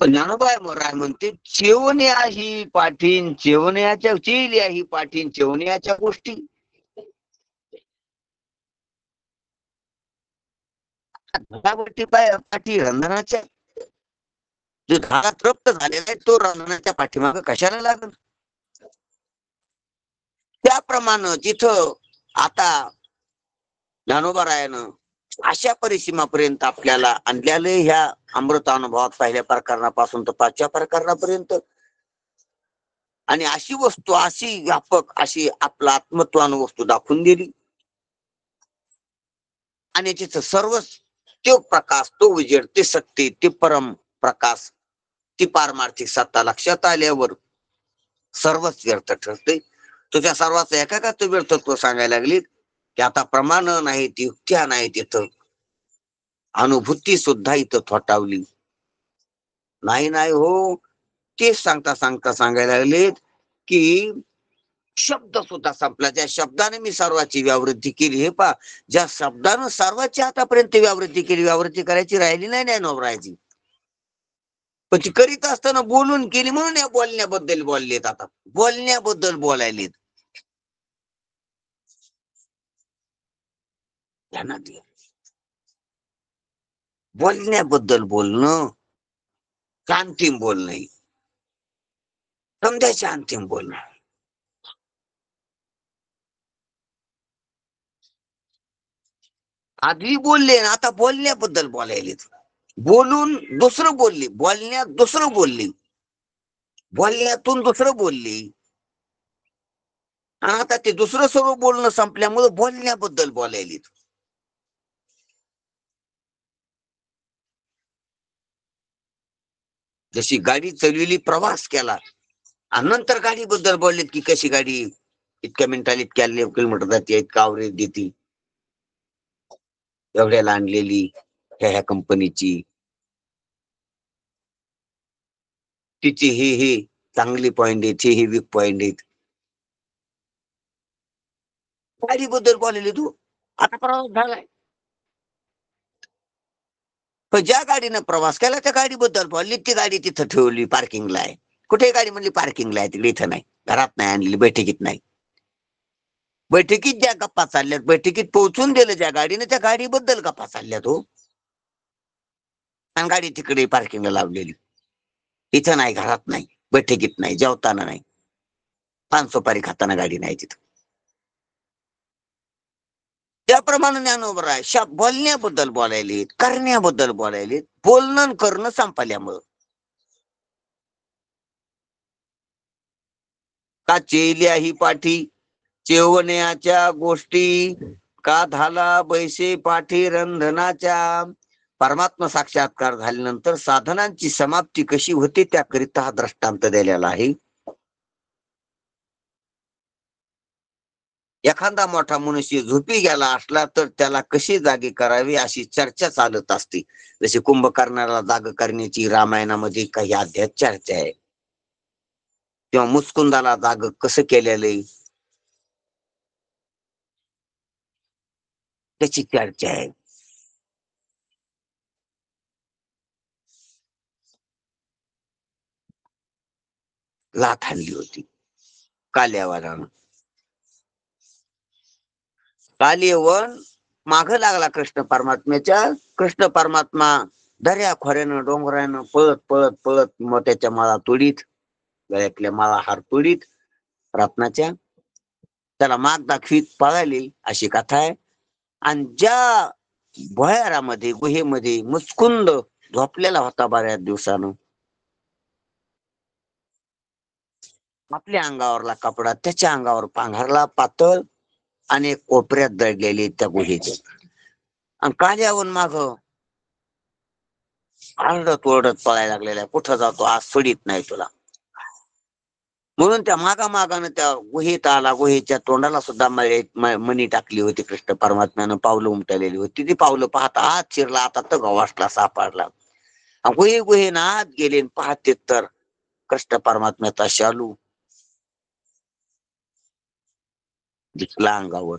पण ज्ञानोबा राय म्हणते चेवण्या ही पाठीण चेवण्याच्या चिल्या ही पाठीण चेवण्याच्या गोष्टी धारावरती पाठी रंधनाच्या, जो धारा तृप्त झालेला आहे तो रंधनाच्या पाठीमाग कशाला लागल. त्याप्रमाणे जिथं आता ज्ञानोबारायानं अशा परिसीमापर्यंत आपल्याला आणलेलं ह्या अमृत अनुभवात पहिल्या प्रकरणापासून तर 5व्या प्रकरणापर्यंत. आणि अशी वस्तू अशी व्यापक अशी आपला आत्मत्वान वस्तू दाखवून दिली. आणि तिथं सर्व तो प्रकाश, तो उजेड, ते सत्य, ते परम प्रकाश, ती पारमार्थिक सत्ता लक्षात आल्यावर सर्वच व्यर्थ ठरते. तुझ्या सर्वांचं एका का तू व्यर्थत्व सांगायला लागली की आता प्रमाण नाहीत, युक्त्या नाहीत, इथं अनुभूती सुद्धा इथं थोटावली नाही. नाही हो, तेच सांगता सांगता सांगायला लागलेत की शब्द सुद्धा संपला. ज्या शब्दाने मी सर्वाची व्यावृत्ती केली, हे पा ज्या शब्दानं सर्वाची आतापर्यंत व्यावृत्ती केली, व्यावृत्ती करायची राहिली नाही ज्ञानोबरायाची. पण ती करीत असताना बोलून केली म्हणून या बोलण्याबद्दल बोललेत. आता बोलण्याबद्दल बोलायलेत. ध्यानात घ्या, बोलण्याबद्दल बोलणं अंतिम बोलणं, समजायचे अंतिम बोलणं. आधी बोलले ना, आता बोलण्याबद्दल बोलायलेत. बोलून दुसरं बोलली, बोलण्यात दुसरं बोलली, बोलण्यातून दुसरं बोलली. आता ते दुसरं सर्व बोलणं संपल्यामुळे बोलण्याबद्दल बोलायलेत. जशी गाडी चालविली, प्रवास केला आणि नंतर गाडीबद्दल बोललेत की कशी गाडी इतक्या मिनिटाला इतक्या किलोमीटर जाते, इतका अवरेज देते, एवढ्याला आणलेली ह्या ह्या कंपनीची, तिचे हे चांगले पॉइंट आहेत, हे वीक पॉइंट आहेत. गाडीबद्दल बोललेली तू आता प्रवास झालाय. पण ज्या गाडीनं प्रवास केला त्या गाडीबद्दल बोलली, ती गाडी तिथं ठेवली पार्किंगला आहे. कुठे गाडी म्हणली पार्किंगला आहे, तिकडे इथं नाही, घरात नाही आणलेली, बैठकीत नाही. बैठकीत ज्या गप्पा चालल्यात, बैठकीत पोहोचून दिलं ज्या गाडीने, त्या गाडीबद्दल गप्पा चालल्यात हो. आणि गाडी तिकडे पार्किंगला लावलेली, इथं नाही, घरात नाही, बैठकीत नाही, जेवताना नाही, पान सुपारी खाताना गाडी नाही तिथं. त्याप्रमाणे ज्ञानोबराय बोलण्याबद्दल बोलायलेत, करण्याबद्दल बोलायलेत. बोलणं करणं संपल्यामुळं का चेल्या ही पाठी चेवण्याच्या गोष्टी, का झाला बैसे पाठी रंधनाच्या. परमात्मा साक्षात्कार झाल्यानंतर साधनांची समाप्ती कशी होते त्याकरिता हा दृष्टांत दिलेला आहे. एखादा मोठा मनुष्य झोपी गेला असला तर त्याला कशी जागी करावी अशी चर्चा चालत असते. जशी कुंभकर्णाला जाग करण्याची रामायणामध्ये काही अध्यायात चर्चा आहे, किंवा मुस्कुंदाला जाग कसं केलेलं आहे त्याची चर्चा आहे. लाथ हल्ली होती काल्यावारानं. काल येऊन माग लागला कृष्ण परमात्म्याच्या. कृष्ण परमात्मा दर्या खोऱ्यानं डोंगरानं पळत पळत पळत मोत्याच्या माळा तोडीत, गळ्यातल्या माळा हार तोडीत रत्नाच्या, त्याला माग दाखवीत पळाली अशी कथा आहे. आणि ज्या भुयारामध्ये गुहेमध्ये मुचकुंद झोपलेला होता बऱ्याच दिवसानं, आपल्या अंगावरला कपडा त्याच्या अंगावर पांघरला पातळ आणि कोपऱ्यात दडलेली त्या गुहेच्या. आणि काल्यावरून माग आरडत ओरडत पळायला लागलेला, कुठं जातो आज सोडित नाही तुला. म्हणून त्या मागामागानं त्या गुहेत आला. गुहेच्या तोंडाला सुद्धा मणी टाकली होती कृष्ण परमात्म्यानं, पावलं उमटलेली होती. ती पावलं पाहता आत शिरला, आता तर गवासला सापडला. गुहे गुहेनं आत गेले, पाहते तर कृष्ण परमात्म्याचा शालू दिसला अंगावर.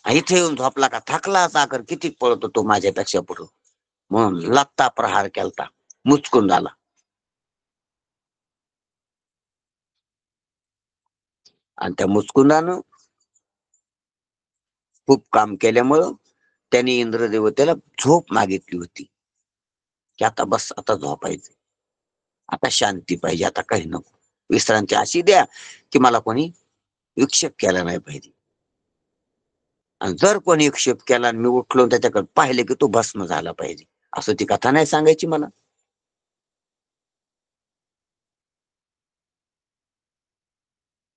इथे येऊन झोपला का, थकला साखर किती पळतो तो माझ्यापेक्षा पुढं, म्हणून लत्ता प्रहार केलता, मुचकून झाला. आणि त्या मुचकुंदानं खूप काम केल्यामुळं त्याने इंद्रदेवतेला झोप मागितली होती की आता बस, आता झोपायचं, आता शांती पाहिजे, आता काही नको, विश्रांती अशी द्या की मला कोणी विक्षेप केला नाही पाहिजे. आणि जर कोणी विक्षेप केला आणि मी उठलो आणि त्याच्याकडे पाहिले की तो भस्म झाला पाहिजे, असं ती कथा नाही सांगायची मला.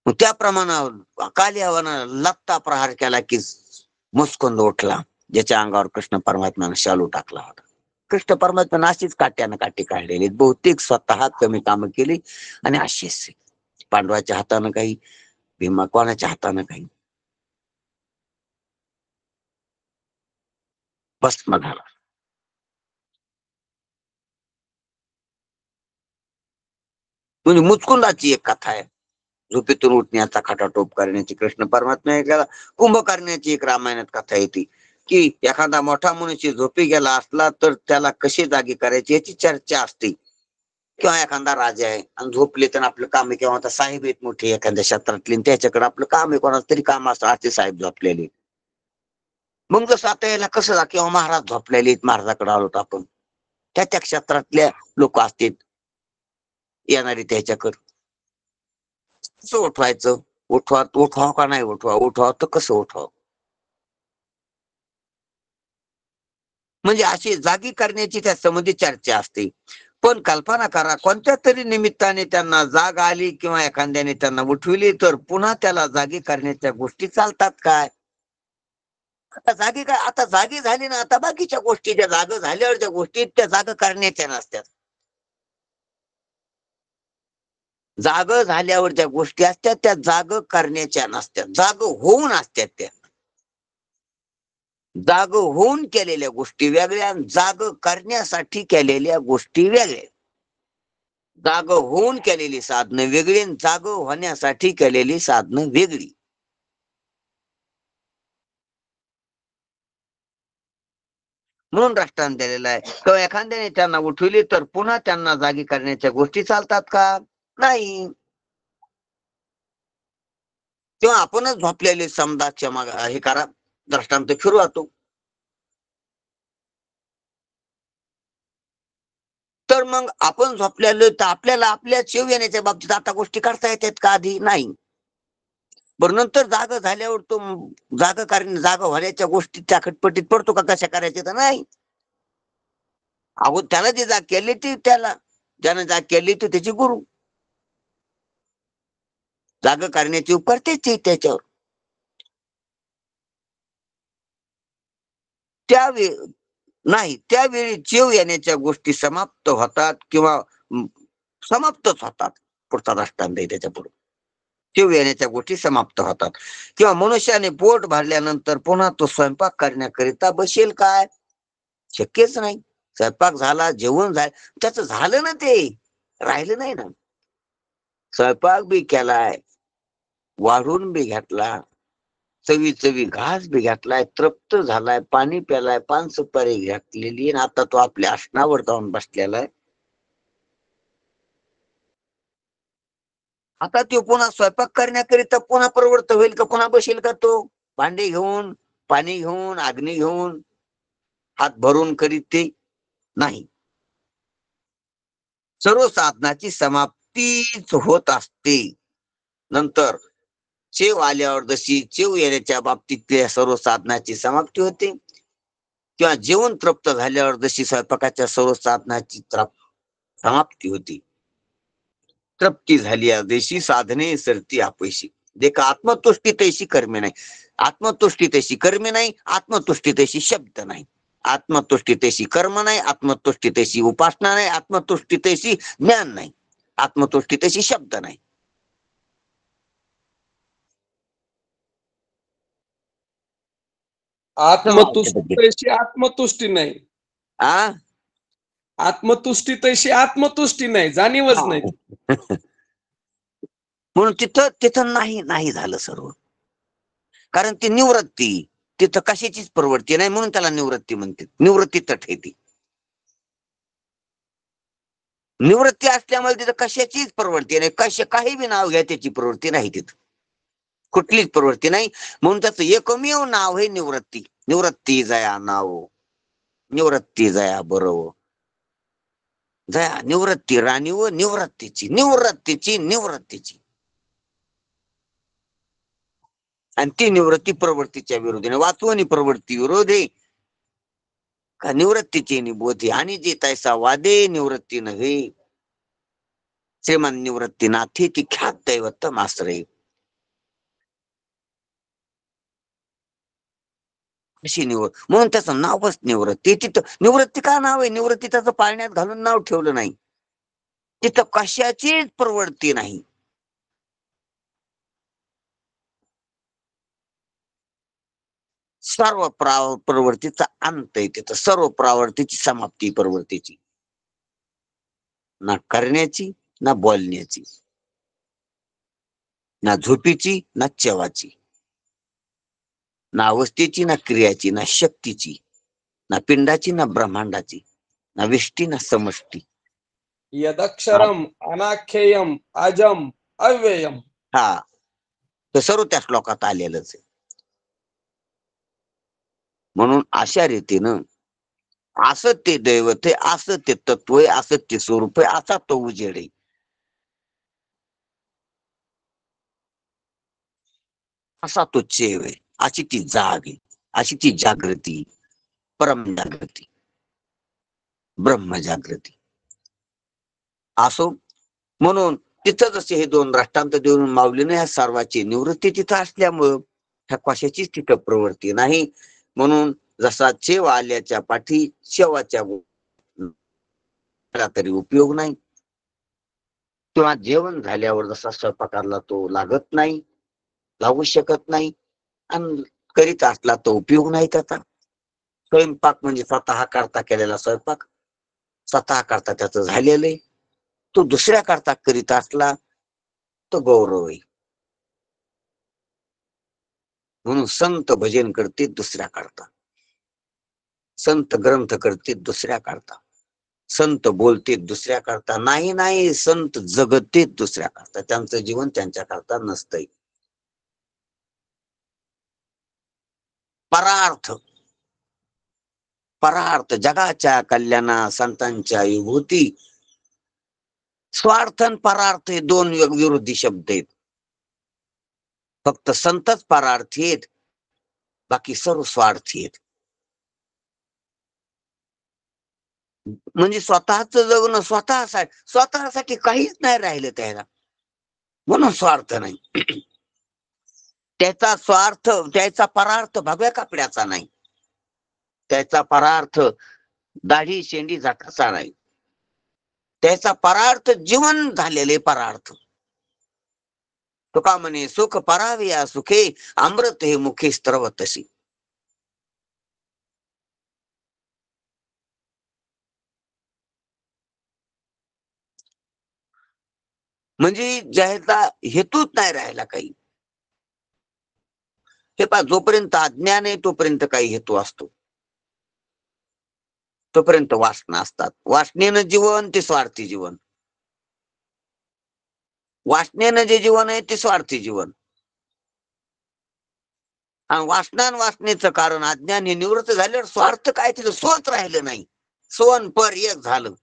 मग त्याप्रमाणे काली हवानं लागता प्रहार केला की मुस्कुंद उठला, ज्याच्या अंगावर कृष्ण परमात्म्यानं शालू टाकला होता. कृष्ण परमात्म्यानं अशीच काट्यानं काठी काढलेली, बहुतेक स्वतः कमी कामं केली आणि अशीच पांडवाच्या हातानं काही, भीमा कोणाच्या हातानं काही, भस्म झाला. म्हणजे मुचकुंदाची एक कथा आहे. झोपेतून उठण्याचा खटाटोप करण्याची कृष्ण परमात्मा केला. कुंभकर्ण्याची एक रामायणात कथा येते की एखादा मोठा मनुष्य झोपी गेला असला तर त्याला कशी जागी करायची याची चर्चा असते. किंवा एखादा राजा आहे आणि झोपले तर आपलं काम आहे, किंवा आता साहेब आहेत मोठे एखाद्या क्षेत्रातले, त्याच्याकडे आपलं काम आहे, कोणाचं तरी काम असतं, असे साहेब झोपलेले. मग जसं आता याला कसं किंवा महाराज झोपलेले, महाराजाकडे आलो आपण, त्या क्षेत्रातल्या लोक असतील येणारे त्याच्याकडे, कसं उठवायचं, उठवावं का नाही उठवावं तर कसं उठवावं, म्हणजे अशी जागी करण्याची त्या संबंधी चर्चा असते. पण कल्पना करा, कोणत्या तरी निमित्ताने त्यांना जाग आली किंवा एखाद्याने त्यांना उठविली तर पुन्हा त्याला जागी करण्याच्या गोष्टी चालतात काय? आता जागी काय, आता जागी झाली ना, आता बाकीच्या गोष्टी ज्या जाग झाल्यावर ज्या गोष्टी त्या जाग करण्याच्या नसतात. जाग झाल्यावर ज्या गोष्टी असतात त्या जाग करण्याच्या नसतात, जाग होऊन असतात. त्या जाग होऊन केलेल्या गोष्टी वेगळ्या, जाग करण्यासाठी केलेल्या गोष्टी वेगळ्या. जाग होऊन केलेली साधनं वेगळी, जाग होण्यासाठी केलेली साधनं वेगळी. म्हणून दृष्टांत दिलेला आहे. किंवा एखाद्याने त्यांना उठविली तर पुन्हा त्यांना जागी करण्याच्या गोष्टी चालतात का? नाही. किंवा आपणच झोपलेले समजा, क्षमा हे करा, दृष्टांत फिरवातो. तर मग आपण झोपलेलो तर आपल्याला आपल्या शिव येण्याच्या बाबतीत आता गोष्टी करता येतात का? आधी नाही. बरं, नंतर जागा झाल्यावर तो जागा होण्याच्या गोष्टी त्या खटपटीत पडतो का कशा करायच्या? तर नाही. अहो, त्याला जी जाग केली ती त्याला, ज्यानं जाग केली ती त्याची गुरु, जाग करण्याची उपकार त्याची त्याच्यावर. त्यावेळी नाही, त्यावेळी जीव येण्याच्या गोष्टी समाप्त होतात किंवा समाप्तच होतात. पुढचा दृष्टांत आहे त्याच्या पुढे, जीव येण्याच्या गोष्टी समाप्त होतात. किंवा मनुष्याने पोट भरल्यानंतर पुन्हा तो स्वयंपाक करण्याकरिता बसेल काय? शक्यच नाही. स्वयंपाक झाला, जेवण झालं, त्याचं झालं ना, ते राहिलं नाही ना. स्वयंपाक बी केलाय, वाढून बी घेतला, चवी चवी घास बी घातलाय, तृप्त झालाय, पाणी प्यालाय, पान सुपारी घातलेली, आणि आता तो आपल्या आसनावर जाऊन बसलेला आहे. आता तो पुन्हा स्वयंपाक करण्याकरिता पुन्हा प्रवृत्त होईल का? पुन्हा बसेल का? तो भांडे घेऊन, पाणी घेऊन, अग्नी घेऊन, हात भरून करीत ते नाही. सर्व साधनाची समाप्तीच होत असते. नंतर चेव आल्यावर जशी चेव येण्याच्या बाबतीत सर्व साधनाची समाप्ती होते, किंवा जेवण तृप्त झाल्यावर जशी स्वयंपाकाच्या सर्व साधनाची समाप्ती होती. तृप्ती झाली देशी साधने सरती अपयशी, देखा आत्मतुष्टी तैशी कर्मे नाही. आत्मतुष्टी तैशी कर्मे नाही, आत्मतुष्टी तैशी शब्द नाही, आत्मतुष्टी तैशी कर्म नाही, आत्मतुष्टी तैशी उपासना नाही, आत्मतुष्टी तैशी ज्ञान नाही, आत्मतुष्टी तैशी शब्द नाही. आत्मतुष्टी तशी आत्मतुष्टी नाही, आ आत्मतुष्टी तशी आत्मतुष्टी नाही, जाणीवच नाही. म्हणून तिथं तिथं नाही नाही झालं सर्व. कारण ती निवृत्ती, तिथं कशाचीच प्रवृत्ती नाही, म्हणून त्याला निवृत्ती म्हणते. निवृत्ती तट आहे ती. निवृत्ती असल्यामुळे तिथं कशाचीच प्रवृत्ती नाही, काही बी नाव घ्या त्याची प्रवृत्ती नाही तिथं. कुठलीच प्रवृत्ती नाही. म्हणून त्याचं एकमेव नाव आहे निवृत्ती. निवृत्ती जया नाव, निवृत्ती जया बरोबर, जया निवृत्ती राणी व निवृत्तीची, निवृत्तीची निवृत्तीची. आणि ती निवृत्ती प्रवृत्तीच्या विरोधाने. वाचवणी प्रवृत्ती विरोध आहे का निवृत्तीची निबोधी. आणि जे तैसा वादे निवृत्ती नव्हे, श्रीमान निवृत्तीनाथी ती ख्यात दैवतम आश्रय. अशी निवृत्त, म्हणून त्याचं नावच निवृत्ती. तिथं निवृत्ती का नाव आहे? निवृत्ती त्याचं पाळण्यात घालून नाव ठेवलं नाही. तिथं कशाचीच प्रवृत्ती नाही. सर्व प्रवृत्तीचा अंत आहे तिथं. सर्व प्रवृत्तीची समाप्ती प्रवृत्तीची. ना करण्याची, ना बोलण्याची, ना झोपीची, ना चेवाची, ना अवस्थेची, ना क्रियाची, ना शक्तीची, ना पिंडाची, ना ब्रह्मांडाची, ना विष्टी, ना समष्टी. यदक्षरम अनाख्येयम अजम अव्ययम. हा, तर सर्व त्या श्लोकात आलेलंच आहे. म्हणून अशा रीतीनं असं ते दैवत आहे, असं ते तत्व आहे, असं ते स्वरूप आहे, असा तो उजेड आहे. असा तो चेव आहे, अशी ती जाग आहे, अशी ती जागृती, परम जागृती, ब्रह्म जागृती. असो, म्हणून तिथं जसे हे दोन दृष्टांत देऊन माऊलीने ह्या सर्वाची निवृत्ती तिथं असल्यामुळं ह्या कशाचीच तिथं प्रवृत्ती नाही. म्हणून जसा चेव आल्याच्या पाठी शेवाच्या तरी उपयोग नाही, किंवा जेवण झाल्यावर जसा स्वयंपाकाला तो लागत नाही, लागू शकत नाही, आणि करीत असला तो उपयोग नाही त्याचा. स्वयंपाक म्हणजे स्वतः करता केलेला स्वयंपाक, स्वतः करता त्याचं झालेलं आहे. तो दुसऱ्या करता करीत असला तो गौरव आहे. म्हणून संत भजन करते दुसऱ्या करता, संत ग्रंथ करते दुसऱ्या करता, संत बोलते दुसऱ्या करता नाही, नाही संत जगते दुसऱ्या करता. त्यांचं जीवन त्यांच्या करता नसतंय. परार्थ, परार्थ जगाच्या कल्याणा संतांच्या विभूती. स्वार्थ आणि परार्थ हे दोन विरोधी शब्द आहेत. फक्त संतच परार्थी आहेत, बाकी सर्व स्वार्थी आहेत. म्हणजे स्वतःच जगणं, स्वतःसाठी काहीच नाही राहिलं त्याला, म्हणून स्वार्थ नाही. त्याचा स्वार्थ, त्याचा परार्थ भगव्या कपड्याचा नाही, त्याचा परार्थ दाढी शेंडी झाकाचा नाही, त्याचा परार्थ जीवन झालेले परार्थ. तुका म्हणे सुख पराविया सुखे, अमृत हे मुखे स्त्रवतशी. म्हणजे ज्याचा हेतूच नाही राहिला काही. हे पहा, जोपर्यंत अज्ञान आहे तोपर्यंत काही हेतू असतो, तोपर्यंत वासना असतात. वासनेनं जीवन ते स्वार्थी जीवन, वासनेनं जे जीवन आहे ते स्वार्थी जीवन. आणि वासनेचं कारण अज्ञान हे निवृत्त झाल्यावर स्वार्थ काय तिथं स्वच राहिलं नाही. सोन पर एक झालं,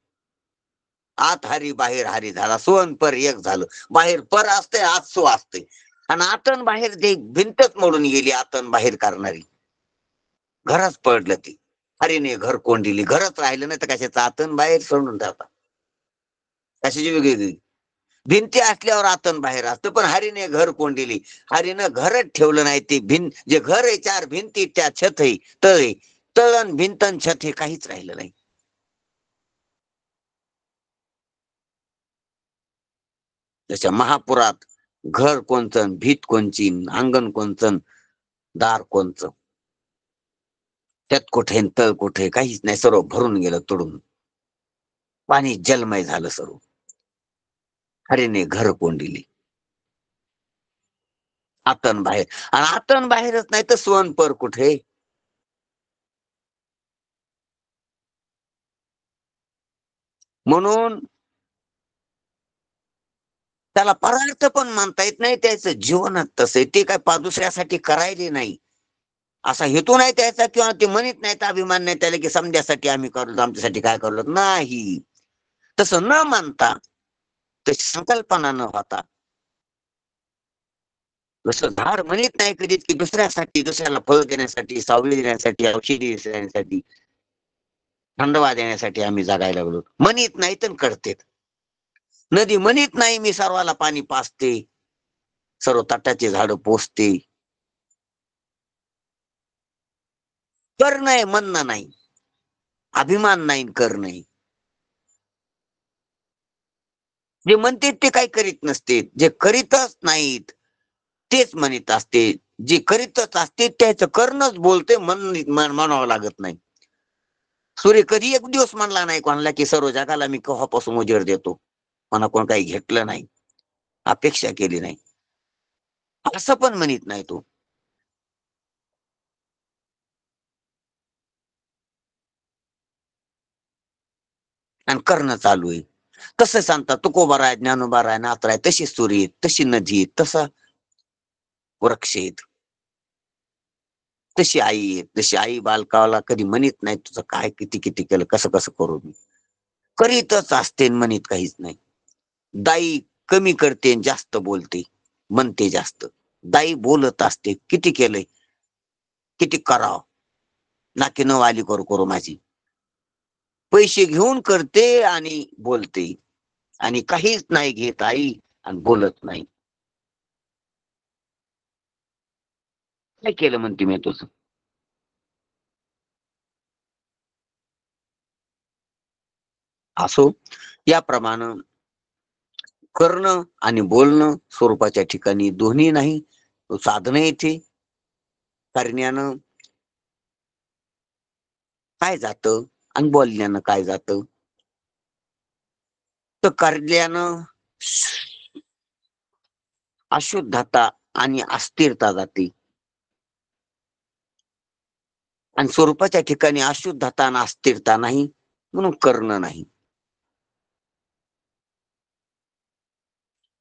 आत हरी बाहेर हरी झाला. सोन पर एक झालं, बाहेर पर असते आत सो असते. आणि आतन बाहेर जे भिंतच मोडून गेली आतन बाहेर करणारी, घरच पडलं ती. हरीने घर कोंडिली, घरच राहिलं नाही तर कशाचं आतन बाहेर सोडून जातात. कशाची वेगळी भिंती असल्यावर आतन बाहेर असतं, पण हरीने घर कोंडिली, हरीनं घरच ठेवलं नाही. ते जे घर आहे, चार भिंती, त्या छत आहे, तळ आहे, तळण भिंतन छत हे काहीच राहिलं नाही. जशा महापुरात घर कोणचं, भीत कोणची, अंगण कोणचं, दार कोणचं, त्यात कुठे तळ कुठे काहीच नाही, सर्व भरून गेलं तोडून, पाणी जलमय झालं सर्व. हरीने घर कोंडिली, आतन बाहेर. आणि आतन बाहेरच नाही तर स्वन पर कुठे. म्हणून त्याला परार्थ पण म्हणता येत नाही, त्याचं जीवनात तसं आहे. ते काय दुसऱ्यासाठी करायले नाही असा हेतू नाही त्याचा, किंवा ते म्हणत नाहीत अभिमान नाही त्याला की समजासाठी आम्ही करलो, आमच्यासाठी काय करलो नाही. तसं न मानता, तशी संकल्पना न होता, जसं झाड म्हणत नाही कधीच की दुसऱ्यासाठी, दुसऱ्याला फळ देण्यासाठी, सावली देण्यासाठी, औषधी देण्यासाठी, थंडवा देण्यासाठी आम्ही जगायला लागलो. म्हणत नाही तर करतेत. नदी म्हणत नाही मी सर्वाला पाणी पाजते, सर्व तटाची झाडं पोसते. कर नाही म्हणणं नाही, अभिमान नाही कर नाही. जे म्हणते ते काही करीत नसते, जे करीतच नाहीत तेच म्हणत असते. जे करीतच असते त्याचं करणंच बोलते, म्हणावं लागत नाही. सूर्य कधी एक दिवस म्हणला नाही कोणाला की सर्व जगाला मी केव्हापासून उजेड देतो, मला कोण काही घेतलं नाही, अपेक्षा केली नाही, असं पण म्हणत नाही तो. आणि करणं चालू आहे. तसं सांगतात तुकोबा आहे, ज्ञानोबा आहे, नात्र आहे, तशी सूर्य आहेत, तशी नदी आहेत, तसा वृक्ष आहेत, तशी आई आहे. जशी आई बालकाला कधी म्हणत नाही तुझं काय किती किती केलं, कसं कसं करू मी, करीतच असते, म्हणत काहीच नाही. दाई कमी करते, जास्त बोलते, म्हणते जास्त. दाई बोलत असते, किती केलंय, किती करावं, नाकी न वाली करू करू माझी. पैसे घेऊन करते आणि बोलते, आणि काहीच नाही घेत आई आणि बोलत नाही. काय केलं म्हणते मी तुझं. असो, याप्रमाणे करणं आणि बोलणं स्वरूपाच्या ठिकाणी दोन्ही नाही. साधन येते करण्यानं काय जातं आणि बोलण्यानं काय जातं, तर करण्यानं अशुद्धता आणि अस्थिरता जाते, आणि स्वरूपाच्या ठिकाणी अशुद्धता आणि अस्थिरता नाही, म्हणून करणं नाही.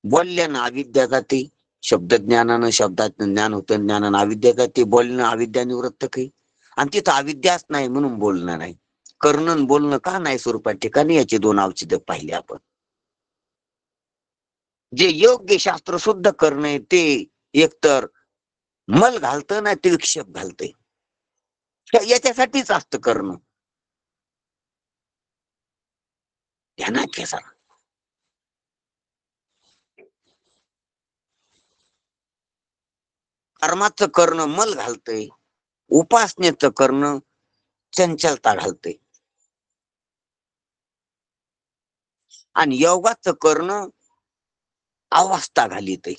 बोलल्यानं अविद्या जाते, शब्दज्ञानानं शब्दात ज्ञान होतं, ज्ञानानं अविद्या जाते, बोलणं अविद्या निवृत्त काही, आणि तिथं अविद्याच नाही म्हणून बोलणं नाही. करणं बोलणं का नाही स्वरूपात ठिकाणी, याचे दोन औचित्य पाहिले आपण. जे योग्य शास्त्र शुद्ध करणे ते एकतर मल घालतं ना, ते विक्षेप घालते, याच्यासाठीच असतं करणं. ध्यानात घ्या सर. कर्माचं करणं मल घालतंय, उपासनेचं करणं चंचलता घालते, आणि योगाचं करणं अवस्था घालिते.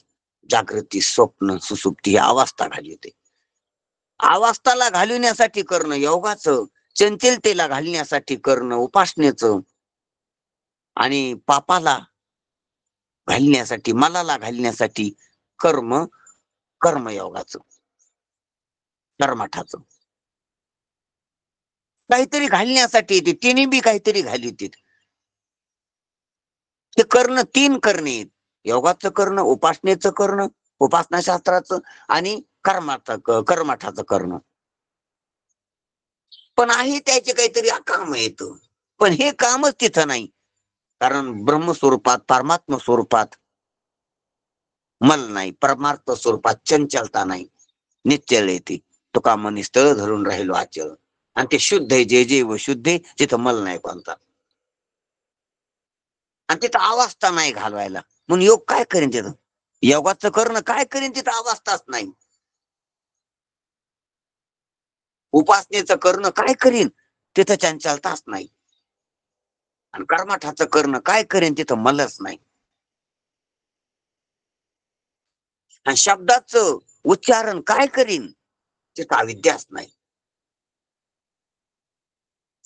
जागृती, स्वप्न, सुसुप्ती ही अवस्था घालिते. अवस्थाला घालविण्यासाठी करणं योगाचं, चंचलतेला घालण्यासाठी करणं उपासनेचं, आणि पापाला घालण्यासाठी, मलाला घालण्यासाठी कर्म कर्मयोगाचं, कर्मठाचं. काहीतरी घालण्यासाठी येते, तिने बी काहीतरी घालित. ते करणं तीन करणे आहेत. योगाचं करणं, उपासनेचं करणं, उपासना शास्त्राचं, आणि कर्मठाचं करणं. पण आहे त्याचे काहीतरी काम येत, पण हे कामच तिथं नाही. कारण ब्रह्मस्वरूपात, परमात्म स्वरूपात मल नाही, परमार्थ स्वरूपात चंचलता नाही, निश्चळ येते. तुका मनी स्थळ धरून राहिलो आचळ, आणि ते शुद्ध आहे, जे जे व शुद्ध आहे, तिथं मल नाही कोणता, आणि तिथं अवस्था नाही घालवायला. म्हणून योग काय करेन तिथं, योगाचं करणं काय करेन तिथं अवस्थाच नाही. उपासनेचं करणं काय करीन तिथं चंचलताच नाही, आणि कर्मठाचं करणं काय करेन तिथं मलच नाही. आणि शब्दाचं उच्चारण काय करीन तिथं अविद्याच नाही,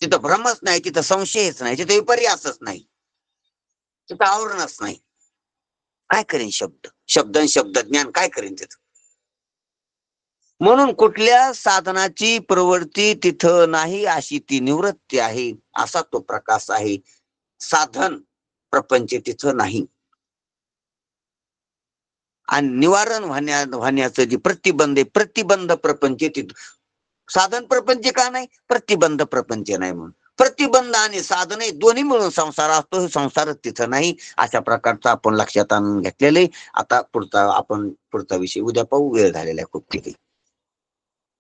तिथं भ्रमच नाही, तिथं संशयच नाही, तिथं विपर्यासच नाही, तिथं आवरणच नाही. काय करेन शब्द शब्द ज्ञान काय करेन तिथं. म्हणून कुठल्या साधनाची प्रवृत्ती तिथं नाही, अशी ती निवृत्ती आहे, असा तो प्रकाश आहे. साधन प्रपंच तिथं नाही. आणि निवारण होण्याचं जे प्रतिबंध आहे, प्रतिबंध प्रपंच तिथं. साधन प्रपंच का नाही? प्रतिबंध प्रपंच नाही म्हणून. प्रतिबंध आणि साधन हे दोन्ही मिळून संसार असतो, हे संसारच तिथं नाही. अशा प्रकारचं आपण लक्षात आणून घेतलेलं आहे. आता आपण पुढचा विषय उद्या पाहू. वेळ झालेला आहे खूप तिथे,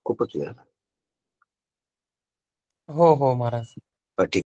खूपच वेळ झाला. हो हो महाराज. ठीक.